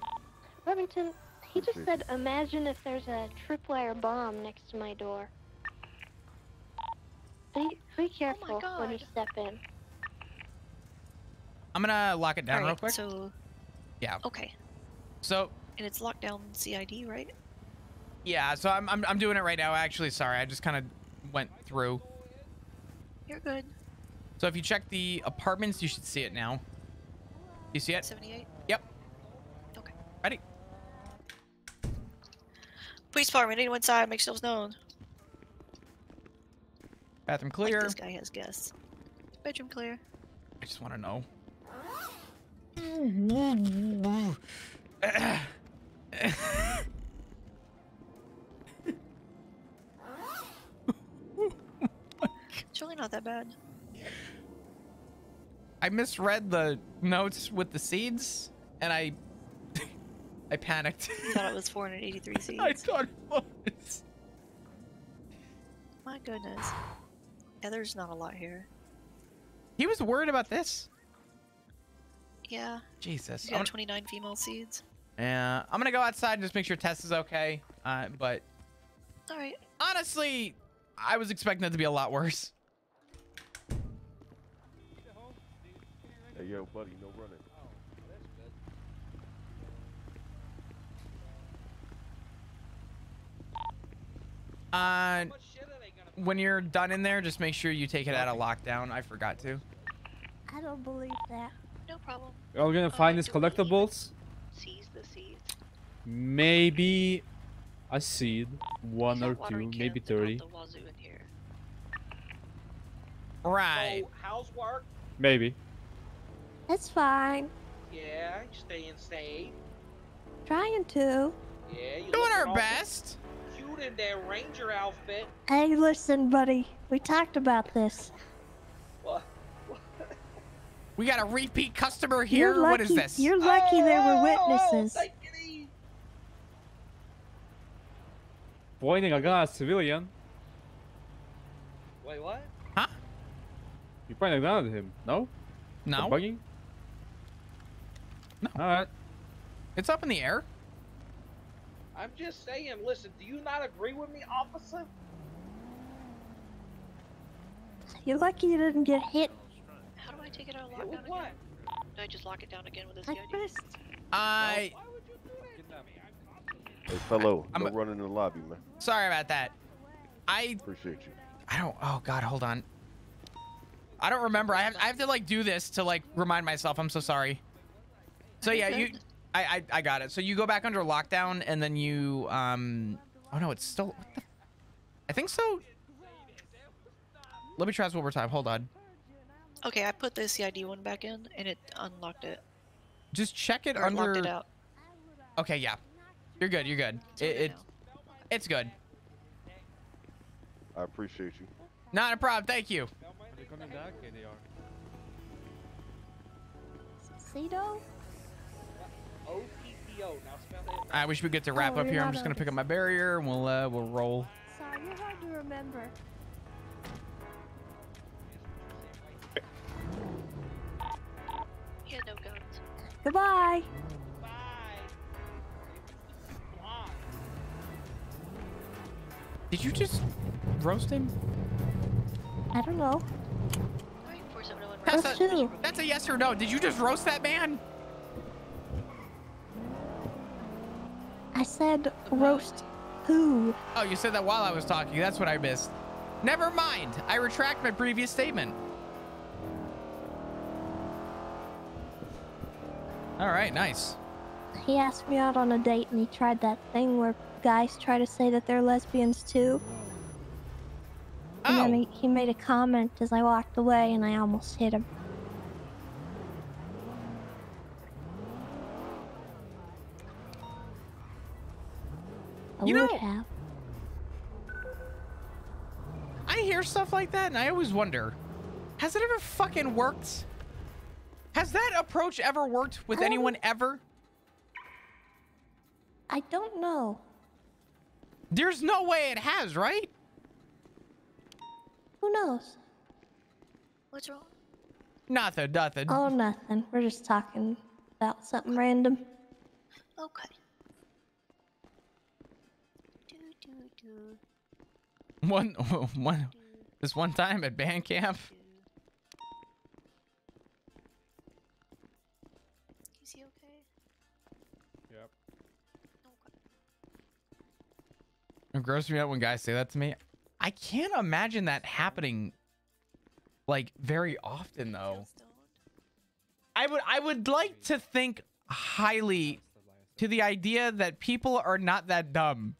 S7: Remington, he just
S6: Appreciate
S7: said, imagine if there's a tripwire bomb next to my door. Be careful when you
S3: God.
S7: step in.
S2: I'm gonna lock it down real
S3: Alright,
S2: quick.
S3: So,
S2: Yeah.
S3: okay.
S2: So,
S3: And it's lockdown CID, right?
S2: yeah, so I'm doing it right now. Actually, sorry, I just kind of went through.
S3: You're good.
S2: So if you check the apartments, you should see it now. You see it?
S3: 78?
S2: Yep.
S3: Okay.
S2: Ready?
S3: Police department, anyone inside, make yourselves known.
S2: Bathroom
S3: Like
S2: clear.
S3: this guy has guests. Bedroom clear.
S2: I just want to know.
S3: It's really not that bad.
S2: I misread the notes with the seeds, and I panicked.
S3: You thought it was 483 seeds.
S2: I thought it was.
S3: My goodness. Yeah, there's not a lot here.
S2: He was worried about this.
S3: Yeah.
S2: Jesus.
S3: You got 29 female seeds.
S2: Yeah, I'm gonna go outside and just make sure Tess is okay. But
S3: Alright.
S2: honestly, I was expecting it to be a lot worse.
S6: Hey, yo, buddy, no running.
S2: When you're done in there, just make sure you take it out of lockdown. I forgot to.
S4: I don't believe that.
S3: No problem.
S1: Are we gonna find these
S3: do we even
S1: collectibles?
S3: Seize the seeds.
S1: Maybe a seed, one
S3: Got
S1: or
S3: watering
S1: two, maybe
S3: cans out
S1: 30,
S3: the wazoo in here.
S2: Right.
S8: So, how's work?
S1: maybe.
S4: It's fine.
S8: Yeah, staying safe.
S4: Trying to.
S8: Yeah, you
S2: Doing
S8: looking
S2: our
S8: awful
S2: best.
S8: Cute in that ranger outfit.
S4: Hey, listen, buddy. We talked about this.
S8: What?
S2: We got a repeat customer here.
S4: You're lucky,
S2: What is this?
S4: You're lucky there were witnesses.
S8: Take it easy.
S1: Pointing a gun at civilian.
S8: Wait, what?
S2: Huh?
S1: You pointing a gun at him? No?
S2: No.
S1: For bugging?
S2: No.
S1: All right.
S2: It's up in the air.
S8: I'm just saying, listen, do you not agree with me, officer?
S4: You're lucky you didn't get hit.
S3: How do I take it out of
S8: Hit with
S3: lockdown
S8: what?
S3: again? Do I just lock it down again with this
S4: I
S3: CID?
S4: pressed.
S2: I.
S8: Why would you do that to me?
S6: Hey, fellow,
S2: I'm
S6: no
S2: a-
S6: running in the lobby, man.
S2: Sorry about that. I
S6: Appreciate you.
S2: don't. Oh God, hold on. I don't remember. I have to like do this to like remind myself. I'm so sorry. So
S3: You're
S2: yeah, you.
S3: good.
S2: I got it. So you go back under lockdown and then you Oh no, it's still. What the? I think so. Let me try this one more time. Hold on.
S3: Okay, I put the CID one back in and it unlocked it.
S2: Just check it
S3: Or it locked
S2: under.
S3: it out.
S2: Okay, yeah. You're good. You're good.
S3: It's okay now.
S2: It's good.
S6: I appreciate you.
S2: Not a problem. Thank you.
S1: Are they coming back? Yeah, they are.
S4: Cedo?
S8: OPPO. Now spell it.
S2: I wish we get to wrap
S4: Oh,
S2: up
S4: you're
S2: here. I'm
S4: not
S2: just gonna
S4: on.
S2: pick up my barrier and we'll roll.
S4: Sorry, you're hard to remember.
S3: He had no guns.
S4: Goodbye.
S8: Bye. Blonde.
S2: Did you just roast him?
S4: I don't know.
S3: Alright, 4701.
S2: That's
S4: Us
S2: a,
S4: too.
S2: that's a yes or no. Did you just roast that man?
S4: I said roast who?
S2: Oh, you said that while I was talking. That's what I missed. Never mind. I retract my previous statement. All right, nice.
S4: he asked me out on a date and he tried that thing where guys try to say that they're lesbians too. And then he made a comment as I walked away and I almost hit him. I
S2: You
S4: would
S2: know-
S4: have.
S2: I hear stuff like that and I always wonder, has it ever fucking worked? Has that approach ever worked with anyone ever?
S4: I don't know.
S2: There's no way it has, right?
S4: Who knows?
S3: What's wrong?
S2: Nothing.
S4: Oh, nothing. We're just talking about something random.
S3: Okay. Do.
S2: This one time at band camp.
S3: Is he okay?
S1: Yep.
S3: Okay.
S2: It grosses me out when guys say that to me. I can't imagine that happening like very often though. I would like to think highly to the idea that people are not that dumb.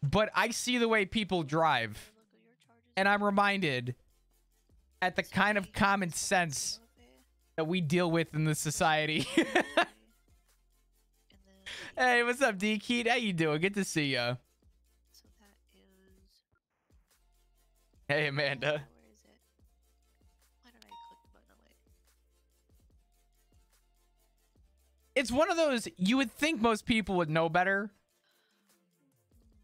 S2: But I see the way people drive and I'm reminded at the kind of common sense that we deal with in this society. Hey, what's up, D Keat? How you doing? Good to see ya.
S3: So that is.
S2: Hey, Amanda.
S3: Where is it? Why did I click the button? Oh, wait.
S2: It's one of those, you would think most people would know better.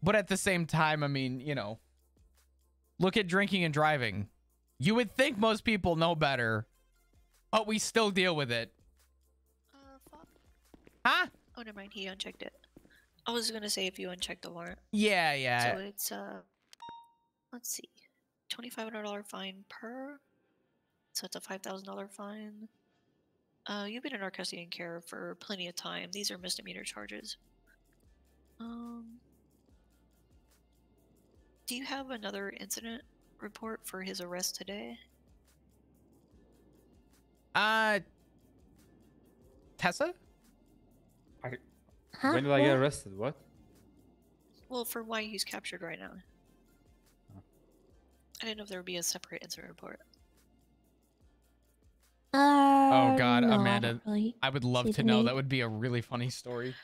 S2: But at the same time, I mean, you know, look at drinking and driving. You would think most people know better, but we still deal with it.
S3: Fuck.
S2: Huh?
S3: Oh, never mind. He unchecked it. I was gonna say if you unchecked the warrant.
S2: Yeah.
S3: So it's let's see, $2,500 fine per. So it's a $5,000 fine. You've been in our custody and care for plenty of time. These are misdemeanor charges. Do you have another incident report for his arrest today?
S2: Tessa?
S4: Huh?
S1: When did I get
S4: What?
S1: arrested? What?
S3: Well, for why he's captured right now. I didn't know if there would be a separate incident report.
S2: Oh God,
S4: No, I
S2: Amanda,
S4: don't really
S2: I would love
S4: see
S2: to
S4: the
S2: know.
S4: need.
S2: That would be a really funny story.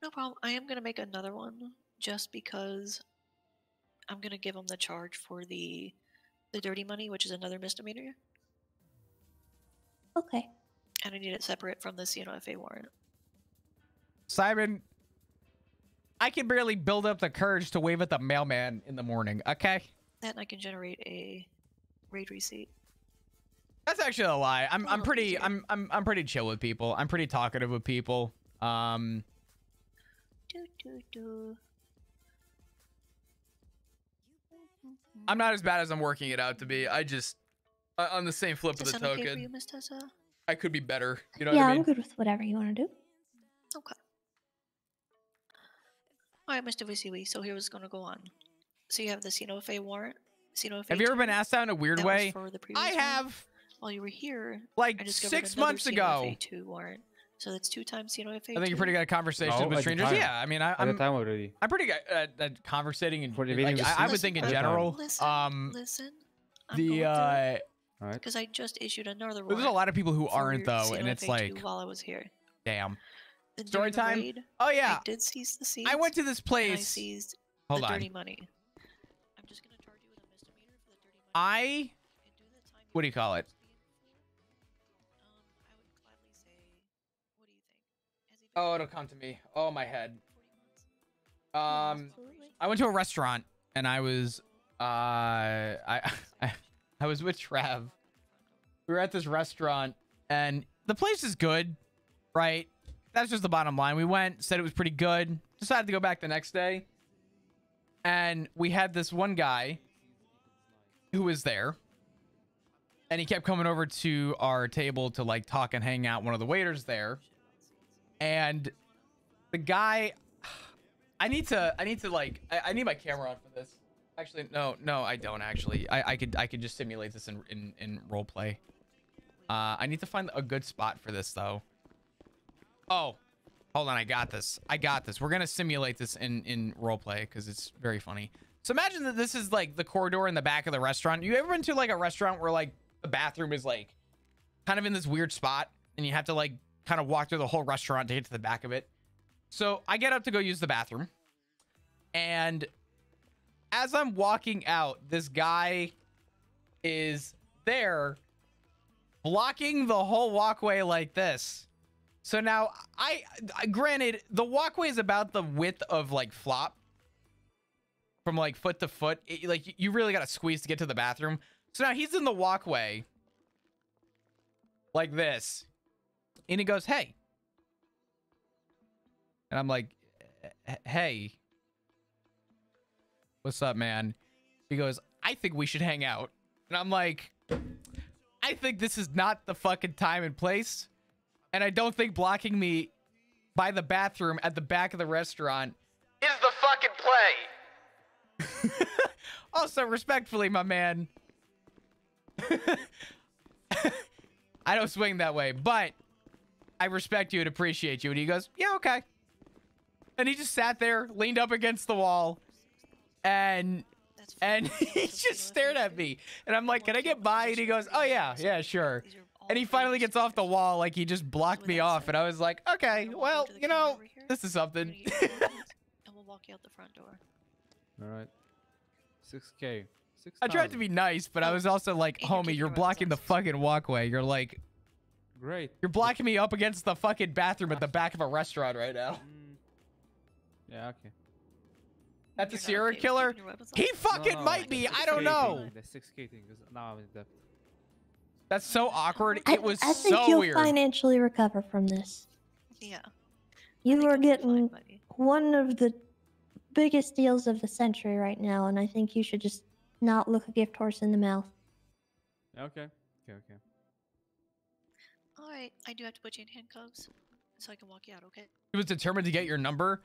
S3: No problem. I am gonna make another one just because I'm gonna give him the charge for the dirty money, which is another misdemeanor,
S4: Okay.
S3: and I need it separate from the CNOFA warrant.
S2: Simon, I can barely build up the courage to wave at the mailman in the morning. Okay,
S3: Then I can generate a raid receipt.
S2: that's actually a lie. I'm
S3: little
S2: pretty
S3: easier.
S2: I'm pretty chill with people. I'm pretty talkative with people.
S3: Do.
S2: I'm not as bad as I'm working it out to be. I just on the same flip
S3: Does
S2: of the
S3: that sound okay for
S2: token,
S3: you, Miss Tessa?
S2: I could be better. You know
S4: Yeah,
S2: what I
S4: I'm
S2: mean?
S4: good with whatever you want to do.
S3: Okay. Alright, Mr. VCW, so here's gonna go on. So you have the CNOFA warrant. CNOFA
S2: Have you ever
S3: 2,
S2: been asked out in a weird
S3: that was
S2: way?
S3: for the previous
S2: I
S3: one.
S2: have.
S3: While you were here,
S2: Like
S3: I discovered
S2: 6
S3: another
S2: months ago.
S3: CNOFA 2 warrant. So that's 2 times CNOFA.
S2: I think you're pretty good at conversations
S1: No,
S2: with
S1: at the
S2: strangers.
S1: time.
S2: Yeah, I mean,
S1: At the
S2: I'm
S1: time already.
S2: pretty good at conversating and
S1: For the
S2: like,
S1: video
S2: I would
S3: Listen,
S2: think in
S1: at the time.
S2: general.
S3: Listen, listen. I'm
S2: The
S3: going
S1: Alright.
S3: because I just issued another
S2: there's
S3: warrant.
S2: a lot of people who
S3: for
S2: aren't though, and it's
S3: CNOFA2
S2: like,
S3: while I was here.
S2: damn.
S3: Then
S2: Story
S3: during the
S2: time?
S3: raid,
S2: Oh yeah,
S3: I did seize the seeds.
S2: I went to this
S3: and I
S2: place.
S3: seized
S2: Hold
S3: the
S2: on.
S3: dirty money. I'm just gonna charge you with a misdemeanor for the dirty money.
S2: I
S3: And do the time
S2: what do you call it?
S3: I would gladly say, what do you think? Has he been
S2: Oh, it'll come to me. Oh, my head.
S3: 40 months?
S4: Absolutely.
S2: I went to a restaurant and I was I was with Trav. We were at this restaurant and the place is good, right? That's just the bottom line. We went, said it was pretty good, decided to go back the next day. And we had this one guy who was there. And he kept coming over to our table to like talk and hang out. One of the waiters there. And the guy, I need my camera on for this. Actually, no, I don't actually. I could just simulate this in role play. I need to find a good spot for this though. Oh, Hold on, I got this. I got this. We're gonna simulate this in roleplay because it's very funny. So imagine that this is like the corridor in the back of the restaurant. You ever been to like a restaurant where like the bathroom is like kind of in this weird spot and you have to like kind of walk through the whole restaurant to get to the back of it? So I get up to go use the bathroom, and as I'm walking out, this guy is there blocking the whole walkway like this. So now I granted the walkway is about the width of like Flop from like foot to foot. Like you really got to squeeze to get to the bathroom. So now he's in the walkway like this, and he goes, "Hey," and I'm like, "Hey, what's up, man?" He goes, "I think we should hang out," and I'm like, "I think this is not the fucking time and place." And I don't think blocking me by the bathroom at the back of the restaurant is the fucking play. Also, respectfully, my man. I don't swing that way, but I respect you and appreciate you. And he goes, "Yeah, okay." And he just sat there, leaned up against the wall, and he just stared at me. And I'm like, "Can I get by?" And he goes, "Oh, yeah, sure." And he finally gets off the wall like he just blocked me off. And I was like, okay, well, you know, this is something.
S3: And we'll walk you out the front door.
S1: All right. 6K.
S2: I tried to be nice, but I was also like, homie, you're blocking the fucking walkway. You're like,
S1: great.
S2: You're blocking me up against the fucking bathroom at the back of a restaurant right now.
S1: Yeah, okay.
S2: That's a serial killer? He fucking might be. I don't know.
S1: The 6K thing, because now I'm in debt.
S2: That's so awkward. It was
S4: I think
S2: so
S4: you'll
S2: weird.
S4: financially recover from this.
S3: Yeah.
S4: You are getting one of the biggest deals of the century right now, and I think you should just not look a gift horse in the mouth.
S1: Okay.
S3: All right, I do have to put you in handcuffs so I can walk you out, okay?
S2: He was determined to get your number.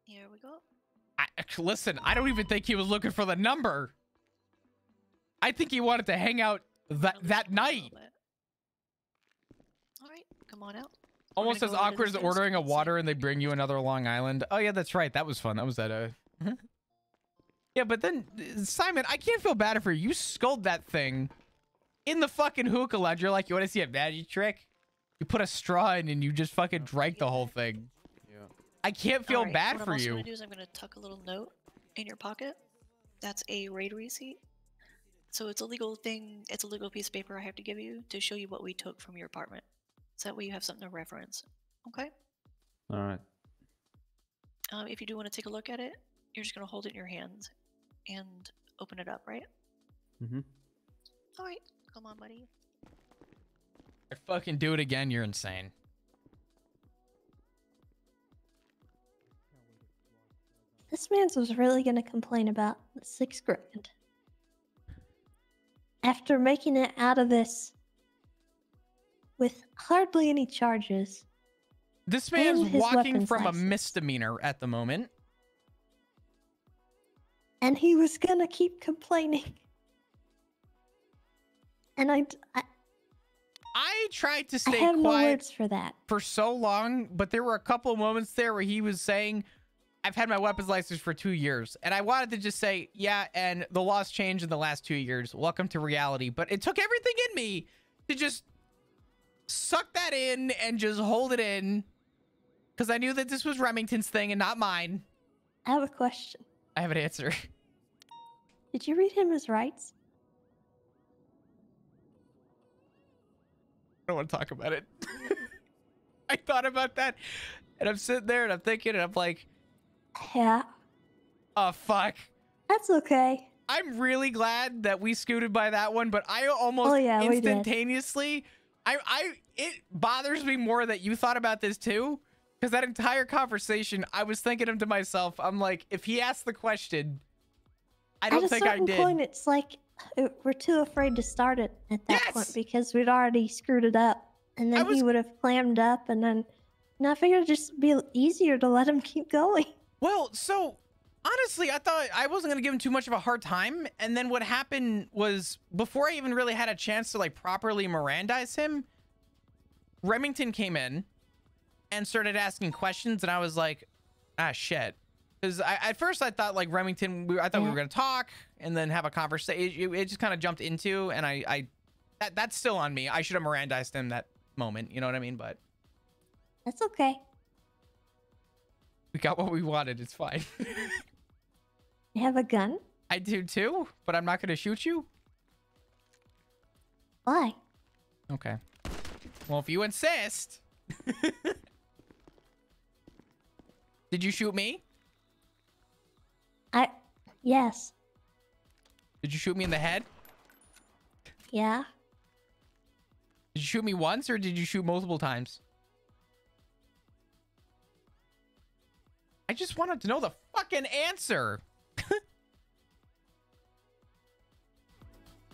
S3: Here we go.
S2: Listen, I don't even think he was looking for the number. I think he wanted to hang out that night.
S3: All right, come on out.
S2: Almost as awkward as ordering a water and they bring you another Long Island. Oh yeah, that's right. That was fun. That was that. Yeah, but then Simon, I can't feel bad for you. You sculled that thing in the fucking hookah lounge. You're like, you want to see a magic trick? You put a straw in and you just fucking drank the whole thing.
S1: Yeah.
S2: I can't feel bad for
S3: What I'm also
S2: you.
S3: gonna do is I'm gonna tuck a little note in your pocket. That's a raid receipt. So it's a legal thing. It's a legal piece of paper I have to give you to show you what we took from your apartment. So that way you have something to reference. Okay?
S1: All right.
S3: If you do want to take a look at it, you're just gonna hold it in your hands and open it up, right?
S1: Mm-hmm.
S3: All right, come on, buddy.
S2: I fucking do it again. You're insane.
S4: This man's was really gonna complain about the $6 grand. After making it out of this with hardly any charges.
S2: This man's
S4: and his
S2: walking
S4: weapons
S2: from a
S4: license.
S2: misdemeanor at the moment.
S4: And he was gonna keep complaining. And I
S2: tried to
S4: I
S2: stay
S4: have no
S2: quiet
S4: words for that.
S2: for so long, but there were a couple of moments there where he was saying, I've had my weapons license for 2 years. And I wanted to just say, yeah, and the laws changed in the last 2 years. Welcome to reality. But it took everything in me to just suck that in and just hold it in. Because I knew that this was Remington's thing and not mine.
S4: I have a question.
S2: I have an answer.
S4: Did you read him his rights?
S2: I don't want to talk about it. I thought about that. And I'm sitting there and I'm thinking and I'm like,
S4: Yeah.
S2: oh, fuck.
S4: That's okay.
S2: I'm really glad that we scooted by that one, but I almost
S4: we did.
S2: instantaneously, it bothers me more that you thought about this too. Because that entire conversation, I was thinking to myself, I'm like, if he asked the question, I don't think I
S4: At a certain
S2: did.
S4: point, it's like we're too afraid to start it at that point because we'd already screwed it up. And then he would have clammed up and then... And I figured it'd just be easier to let him keep going.
S2: Well, so honestly, I thought I wasn't going to give him too much of a hard time. And then what happened was before I even really had a chance to like properly Mirandize him, Remington came in and started asking questions, and I was like, ah, shit. Because at first I thought like Remington, I thought we were gonna talk and then have a conversation. It just kind of jumped into, and that's still on me. I should have Mirandized him that moment. You know what I mean? But
S4: That's okay.
S2: we got what we wanted. It's fine.
S4: You have a gun?
S2: I do too, but I'm not gonna shoot you.
S4: Why?
S2: Okay. Well, if you insist. Did you shoot me?
S4: Yes.
S2: Did you shoot me in the head?
S4: Yeah.
S2: Did you shoot me once or did you shoot multiple times? I just wanted to know the fucking answer.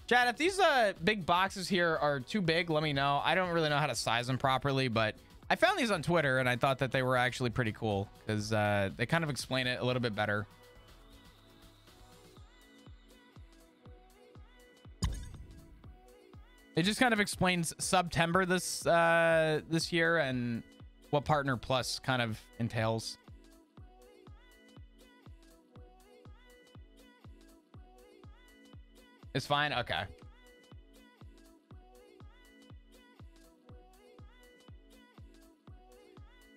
S2: Chad, if these big boxes here are too big, let me know. I don't really know how to size them properly, but I found these on Twitter and I thought that they were actually pretty cool because they kind of explain it a little bit better. It just kind of explains September this year and what Partner Plus kind of entails. It's fine? Okay.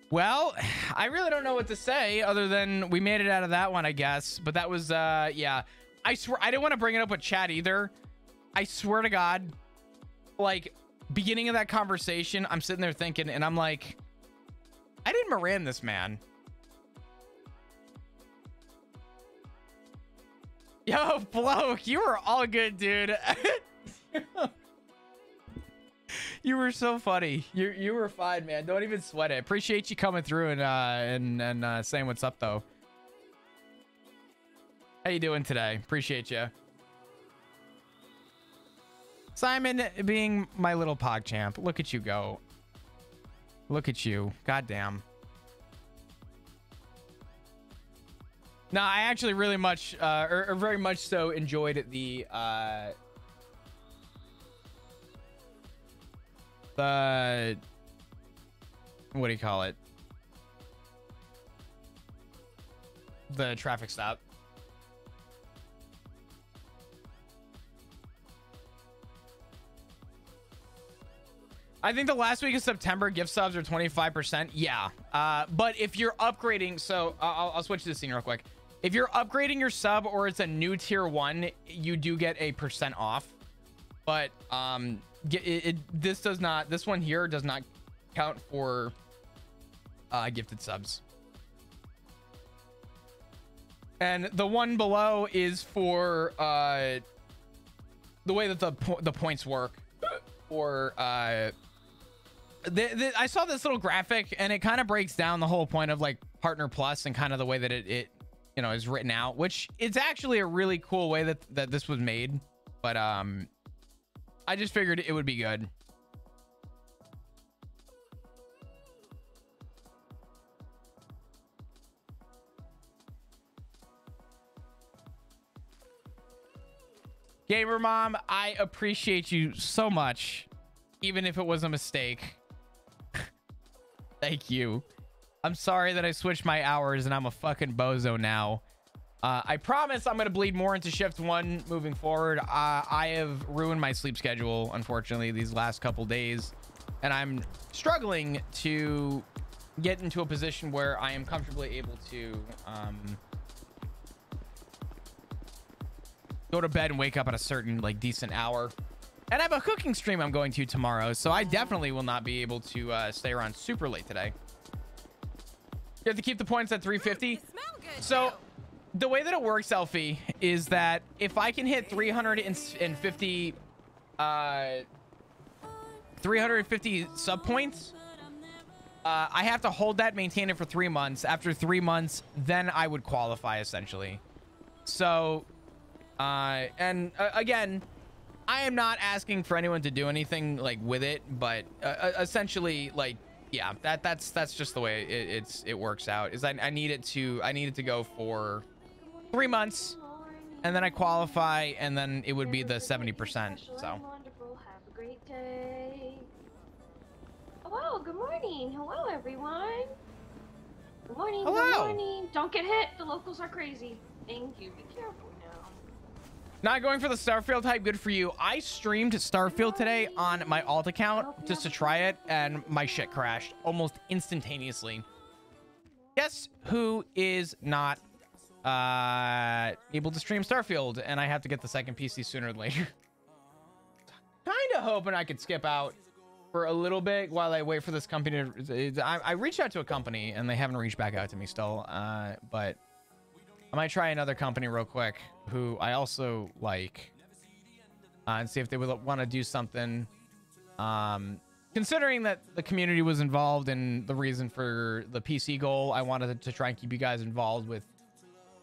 S2: Well, I really don't know what to say other than we made it out of that one, I guess. But that was, yeah. I swear, I didn't want to bring it up with chat either. I swear to God, like, beginning of that conversation, I'm sitting there thinking, and I'm like, I didn't Moran this man. Yo, Bloke, you were all good, dude. You were so funny. You were fine, man. Don't even sweat it. Appreciate you coming through and saying what's up, though. How you doing today? Appreciate you. Simon being my little PogChamp. Look at you go. Look at you. Goddamn. No, I actually really much, or very much so enjoyed the what do you call it? The traffic stop. I think the last week of September gift subs are 25%. Yeah. But if you're upgrading, so I'll switch to the scene real quick. If you're upgrading your sub or it's a new tier 1, you do get a % off. But this one here does not count for gifted subs. And the one below is for the way that the points work. Or I saw this little graphic and it kind of breaks down the whole point of like Partner Plus and kind of the way that it you know is written out, which it's actually a really cool way that this was made. But I just figured it would be good. Gamer Mom, I appreciate you so much, even if it was a mistake. Thank you. I'm sorry that I switched my hours and I'm a fucking bozo now. I promise I'm going to bleed more into shift 1 moving forward. I have ruined my sleep schedule, unfortunately, these last couple days. And I'm struggling to get into a position where I am comfortably able to go to bed and wake up at a certain like decent hour. And I have a cooking stream I'm going to tomorrow, so I definitely will not be able to stay around super late today. You have to keep the points at 350. So the way that it works, Elfie, is that if I can hit 350 sub points, I have to hold that, maintain it for 3 months. After 3 months, then I would qualify essentially. So again, I am not asking for anyone to do anything like with it, but essentially, like, yeah, that's just the way it works out. Is I need it to go for 3 months, and then I qualify, and then it would be the 70%. So.
S9: Wonderful. Have a great day. Oh, wow, good morning. morning. Hello, everyone. Good morning.
S2: Hello.
S9: Good morning. Don't get hit. The locals are crazy. Thank you. Be careful now.
S2: Not going for the Starfield hype. Good for you. I streamed Starfield today on my alt account just to try it, and my shit crashed almost instantaneously. Guess who is not able to stream Starfield, and I have to get the second PC sooner than later. Kind of hoping I could skip out for a little bit while I wait for this company to... I reached out to a company, and they haven't reached back out to me still, but I might try another company real quick who I also like, and see if they would want to do something. Considering that the community was involved in the reason for the PC goal, I wanted to try and keep you guys involved with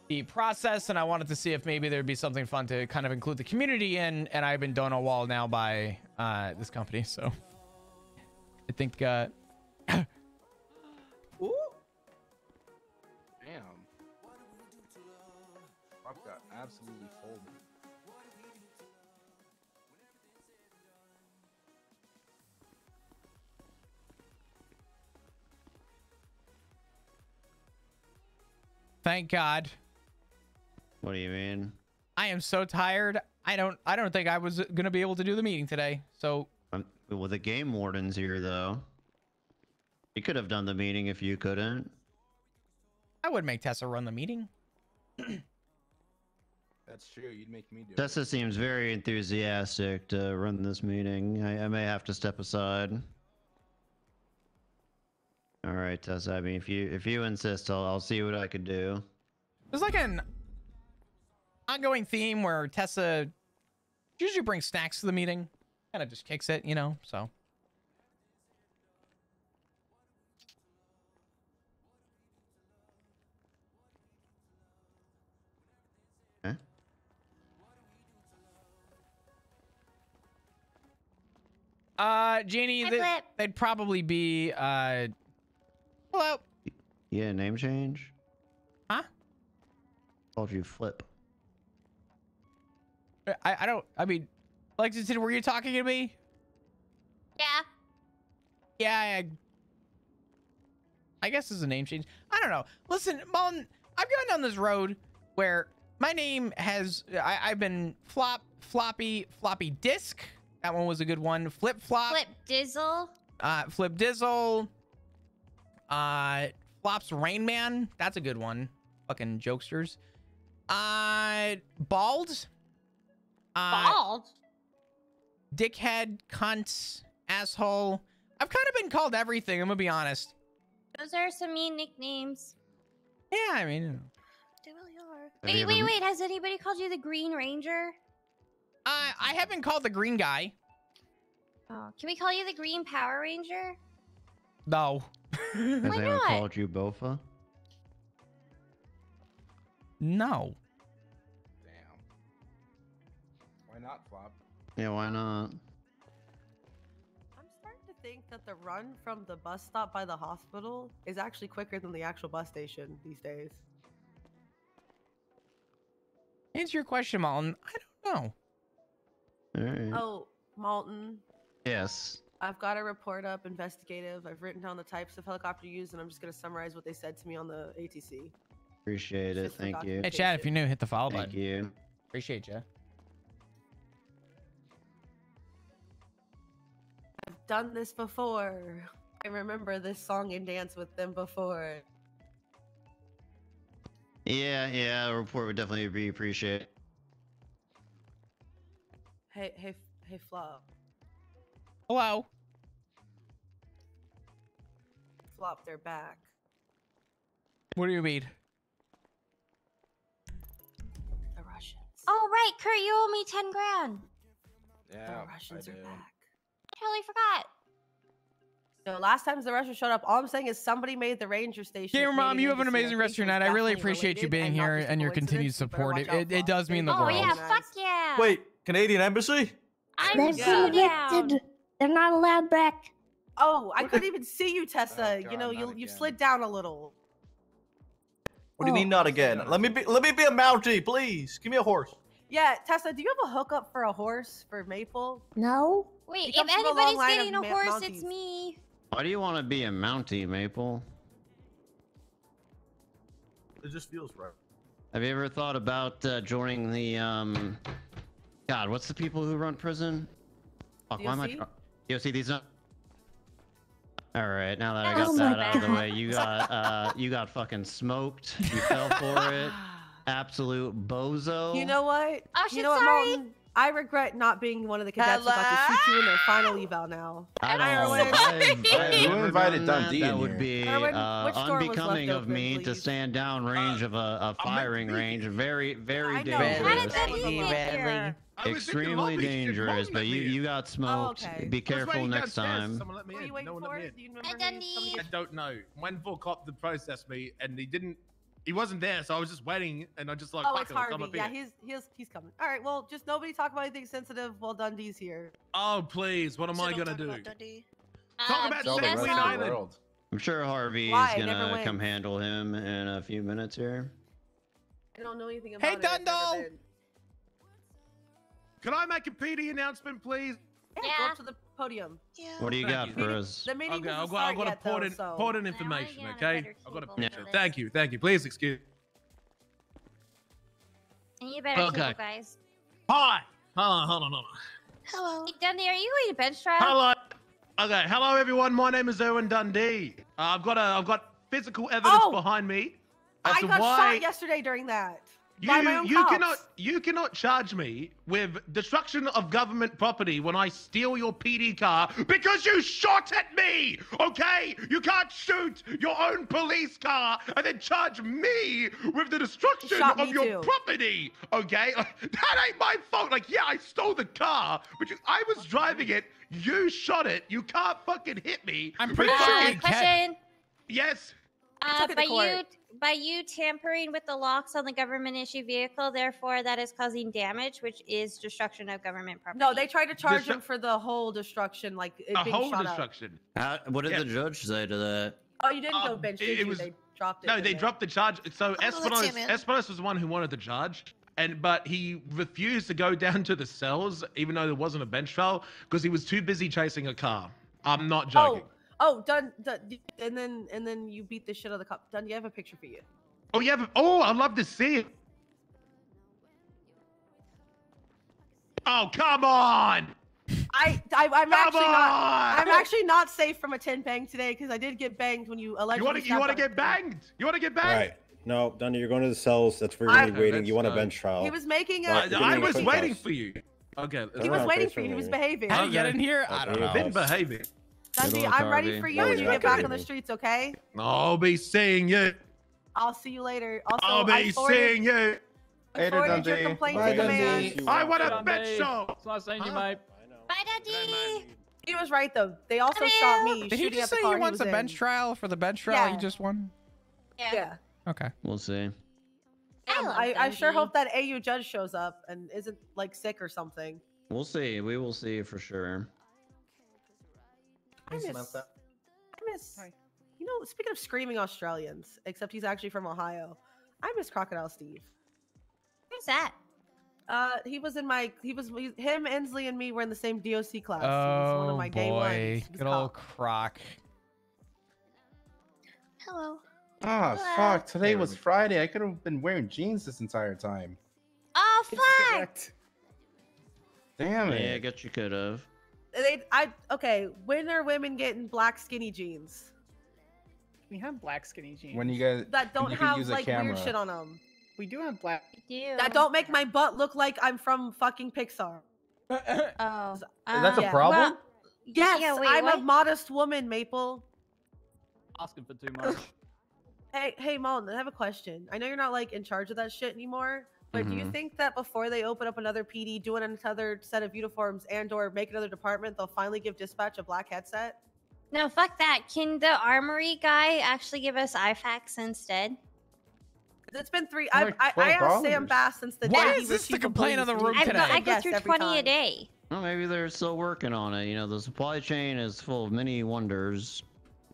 S2: the process, and I wanted to see if maybe there'd be something fun to kind of include the community in, and I've been done a while now by this company, so I think
S8: Ooh. Damn. I've got absolutely folded.
S2: thank God.
S10: What do you mean?
S2: I am so tired. I don't think I was gonna be able to do the meeting today. So
S10: Well, the game warden's here though. You could have done the meeting if you couldn't.
S2: I would make Tessa run the meeting.
S8: That's true. You'd make me do it.
S10: Tessa seems very enthusiastic to run this meeting. I may have to step aside. All right, Tessa. I mean, if you insist, I'll see what I could do.
S2: There's like an ongoing theme where Tessa usually brings snacks to the meeting. Kind of just kicks it, you know, so. Jeannie, they'd probably be, hello.
S10: Yeah, name change?
S2: Huh?
S10: Called you Flip.
S2: I mean, Lexington, were you talking to me?
S9: Yeah.
S2: Yeah, I guess it's a name change. I don't know. Listen, Mullen, I've gone down this road where my name has, I've been floppy disk. That one was a good one. Flip flop.
S9: Flip dizzle.
S2: Flip dizzle. Flops Rain Man. That's a good one. Fucking jokesters. Bald.
S9: Bald.
S2: Dickhead, cunt, asshole. I've kind of been called everything, I'm gonna be honest.
S9: Those are some mean nicknames.
S2: Yeah, I mean, you know.
S3: They really are.
S9: Wait. Has anybody called you the Green Ranger?
S2: I have been called the green guy.
S9: Oh, can we call you the Green Power Ranger?
S2: No.
S10: Has anyone
S9: not?
S10: called you Bofa?
S2: No.
S8: Damn. Why not, Flop?
S10: Yeah, why not?
S11: I'm starting to think that the run from the bus stop by the hospital is actually quicker than the actual bus station these days.
S2: Answer your question, Malton. I don't know.
S10: All right.
S11: Oh, Malton,
S10: Yes.
S11: I've got a report up, investigative. I've written down the types of helicopter used, and I'm just going to summarize what they said to me on the ATC.
S10: Appreciate it.
S11: Just for
S10: Thank you.
S2: Hey, Chad, if you're new, hit the follow
S10: Thank
S2: button.
S10: you.
S2: Appreciate you.
S11: I've done this before. I remember this song and dance with them before.
S10: Yeah, a report would definitely be appreciated.
S11: Hey, Flop.
S2: Hello.
S11: Flop, they're back.
S2: What do you mean?
S11: The Russians.
S9: Oh, right, Kurt, you owe me 10 grand.
S8: Yeah,
S11: The Russians
S8: I
S11: are
S8: did.
S11: back.
S9: Totally forgot.
S11: No, last time the Russians showed up, all I'm saying is somebody made the ranger station.
S2: Gamer
S11: a
S2: Mom, you
S11: Canadian
S2: have an
S11: embassy.
S2: amazing
S11: I
S2: rest of your
S11: think
S2: night. I
S11: it's
S2: really
S11: definitely
S2: appreciate you
S11: related
S2: being
S11: and not
S2: here
S11: just a
S2: and your
S11: coincidence.
S2: continued
S11: You better
S2: support.
S11: watch out,
S2: It
S11: Flop.
S2: does mean the
S9: Oh,
S2: world.
S9: yeah, fuck yeah.
S12: Wait, Canadian embassy?
S9: I'm
S4: They've
S9: so
S4: been
S9: down.
S4: evicted. They're not allowed back.
S11: Oh, I couldn't even see you, Tessa.
S8: Oh,
S11: you
S8: God,
S11: know,
S8: not
S11: you
S8: again.
S11: slid down a little.
S12: What do you
S4: Oh.
S12: mean not again? Let me be a Mountie, please. Give me a horse.
S11: Yeah, Tessa, do you have a hookup for a horse for Maple?
S4: No.
S11: He
S9: Wait, if
S11: comes from a long
S9: anybody's
S11: line of
S9: getting a horse, it's
S11: Mounties.
S9: me.
S10: Why do you want to be a Mountie, Maple?
S12: It just feels right.
S10: Have you ever thought about joining the God, what's the people who run prison? Fuck, why am I? DOC, these not. All right, now that I got that out of the way, you got fucking smoked. You fell for it. Absolute bozo.
S11: You know what?
S9: Oh,
S11: you know what, Molten? I regret not being one of the cadets who got to shoot you in their final eval now.
S10: I don't
S13: Who invited Dundee
S10: that
S13: in
S10: would
S13: here?
S10: be unbecoming of me to stand down range of a firing range. Very, very dangerous. Extremely dangerous, but you got smoked. Be careful next time.
S14: Someone let me in. No one let me in. I don't know. Went for a cop to process me, and he wasn't there, so I was just waiting, and I just like,
S11: oh,
S14: fuck
S11: it's
S14: it, I'll come
S11: Harvey.
S14: up
S11: Yeah,
S14: here.
S11: he's coming. All right, well, just nobody talk about anything sensitive while Dundee's here.
S14: Oh, please, what am I gonna do?
S9: Talk
S14: about Queen Island.
S10: I'm sure Harvey
S11: Why?
S10: is
S11: Never
S10: gonna
S11: wins.
S10: come handle him in a few minutes here.
S11: I don't know anything about
S2: Hey,
S11: it. I've never
S2: Dundle!
S11: been.
S14: Can I make a PD announcement, please?
S11: Yeah, go up to the podium.
S3: Yeah.
S10: What do you got for us?
S11: The meeting
S14: Okay,
S11: doesn't
S14: I've
S11: start
S14: got
S11: yet, though, so.
S14: important information,
S9: get on a
S14: okay?
S9: better
S14: I've got a
S9: table
S14: picture.
S9: for
S14: Thank you. Please excuse.
S9: And you better
S14: Okay.
S9: keep guys.
S14: Hi. Hold on.
S3: Hello.
S9: Hey, Dundee, are you going to bench trial?
S14: Hello. Okay. Hello, everyone. My name is Erwin Dundee. I've got physical evidence behind me. As
S11: I
S14: to
S11: got
S14: why
S11: shot yesterday during that. By my own cops.
S14: you cannot charge me with destruction of government property when I steal your PD car because you shot at me. Okay, you can't shoot your own police car and then charge me with the destruction of your property. Okay, that ain't my fault. Like, yeah, I stole the car, but I was driving it. You shot it. You can't fucking hit me.
S2: I'm pretty sure we can.
S9: Question.
S14: Yes.
S9: By you tampering with the locks on the government issue vehicle, therefore that is causing damage, which is destruction of government property.
S11: No, they tried to charge him for the whole destruction, like it
S14: A
S11: being
S14: whole
S11: shot
S14: destruction.
S10: What did the judge say to that?
S11: Up. Oh, you didn't go bench, did
S14: it
S11: you?
S14: was-
S11: They dropped it.
S14: No,
S11: didn't
S14: they dropped the charge. So Espanos was the one who wanted the charge, but he refused to go down to the cells, even though there wasn't a bench trial, because he was too busy chasing a car. I'm not joking.
S11: Oh, done. And then you beat the shit out of the cop. Done. You have a picture for you.
S14: Oh, yeah. Oh, I'd love to see it. Oh, come on.
S11: I'm actually not safe from a 10 bang today because I did get banged when you allegedly.
S14: You want to get banged? You want to get banged?
S13: All right. No, Dundee, you're going to the cells. That's where you're going to be waiting. You want a bench trial.
S11: He was making a.
S14: I was waiting for you. Okay.
S11: He was waiting for you. He was behaving.
S2: How do you get in here? I don't know.
S14: Been behaving.
S11: Dundee, I'm ready for you when you get back on the streets, okay?
S14: I'll be seeing you.
S11: I'll see you later. Also,
S14: I'll be seeing you.
S11: I forwarded your complaint to command.
S14: I want a bench show.
S1: It's not saying you might.
S9: Bye, Dundee.
S11: He was right though. They also shot me.
S2: Did he
S11: shooting
S2: just
S11: at
S2: say
S11: the car
S2: he wants
S11: was
S2: a bench
S11: in.
S2: trial for the bench trial he
S11: Yeah.
S2: just won?
S11: Yeah.
S2: Okay.
S10: We'll see.
S11: I sure hope that AU judge shows up and isn't like sick or something.
S10: We'll see. We will see for sure.
S11: I miss. You know, speaking of screaming Australians, except he's actually from Ohio. I miss Crocodile Steve.
S9: Who's that?
S11: He was in my. Him, Inslee, and me were in the same DOC class. He was one of my day ones. He was
S2: Good old Croc.
S3: Hello.
S13: Ah, fuck. Today was Friday. I could have been wearing jeans this entire time.
S9: Oh, fuck!
S13: Damn it.
S10: Yeah, I guess you could have.
S11: Okay. When are women getting black skinny jeans?
S15: We have black skinny jeans.
S13: When you guys
S11: That don't
S13: when you can
S11: have
S13: use a
S11: like
S13: camera.
S11: weird shit on them.
S15: We do have black.
S11: That don't make my butt look like I'm from fucking Pixar.
S9: Oh.
S13: That's a problem?
S9: Well,
S11: Yes,
S9: yeah, wait,
S11: I'm a
S9: what?
S11: modest woman, Maple.
S1: Asking for too much.
S11: Hey, Malton, I have a question. I know you're not like in charge of that shit anymore, but do you
S10: Mhm.
S11: think that before they open up another PD, doing another set of uniforms and/or make another department, they'll finally give dispatch a black headset?
S9: No, fuck that. Can the armory guy actually give us IFACs instead?
S11: It's been three.
S13: Like
S11: I asked Sam
S13: $12.
S11: Bass since the
S2: Why
S11: day
S2: is
S11: he was
S2: this the
S11: chief of
S2: complaint of
S11: police,
S2: the
S11: and
S2: room
S11: he
S2: today?
S11: said
S9: I go
S11: yes
S9: through
S11: every
S9: 20 a
S11: time.
S9: day.
S10: Well, maybe they're still working on it. You know, the supply chain is full of many wonders.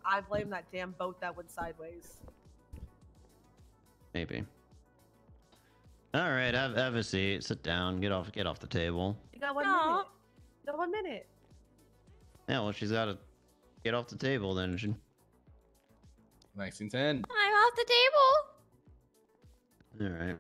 S11: I blame that damn boat that went sideways.
S10: Maybe. All right, have a seat. Sit down. Get off the table.
S11: You got 1
S9: Aw.
S11: minute. You got 1 minute.
S10: Yeah, well, she's got to Get off the table then.
S13: 1910.
S9: I'm off the table.
S10: All right.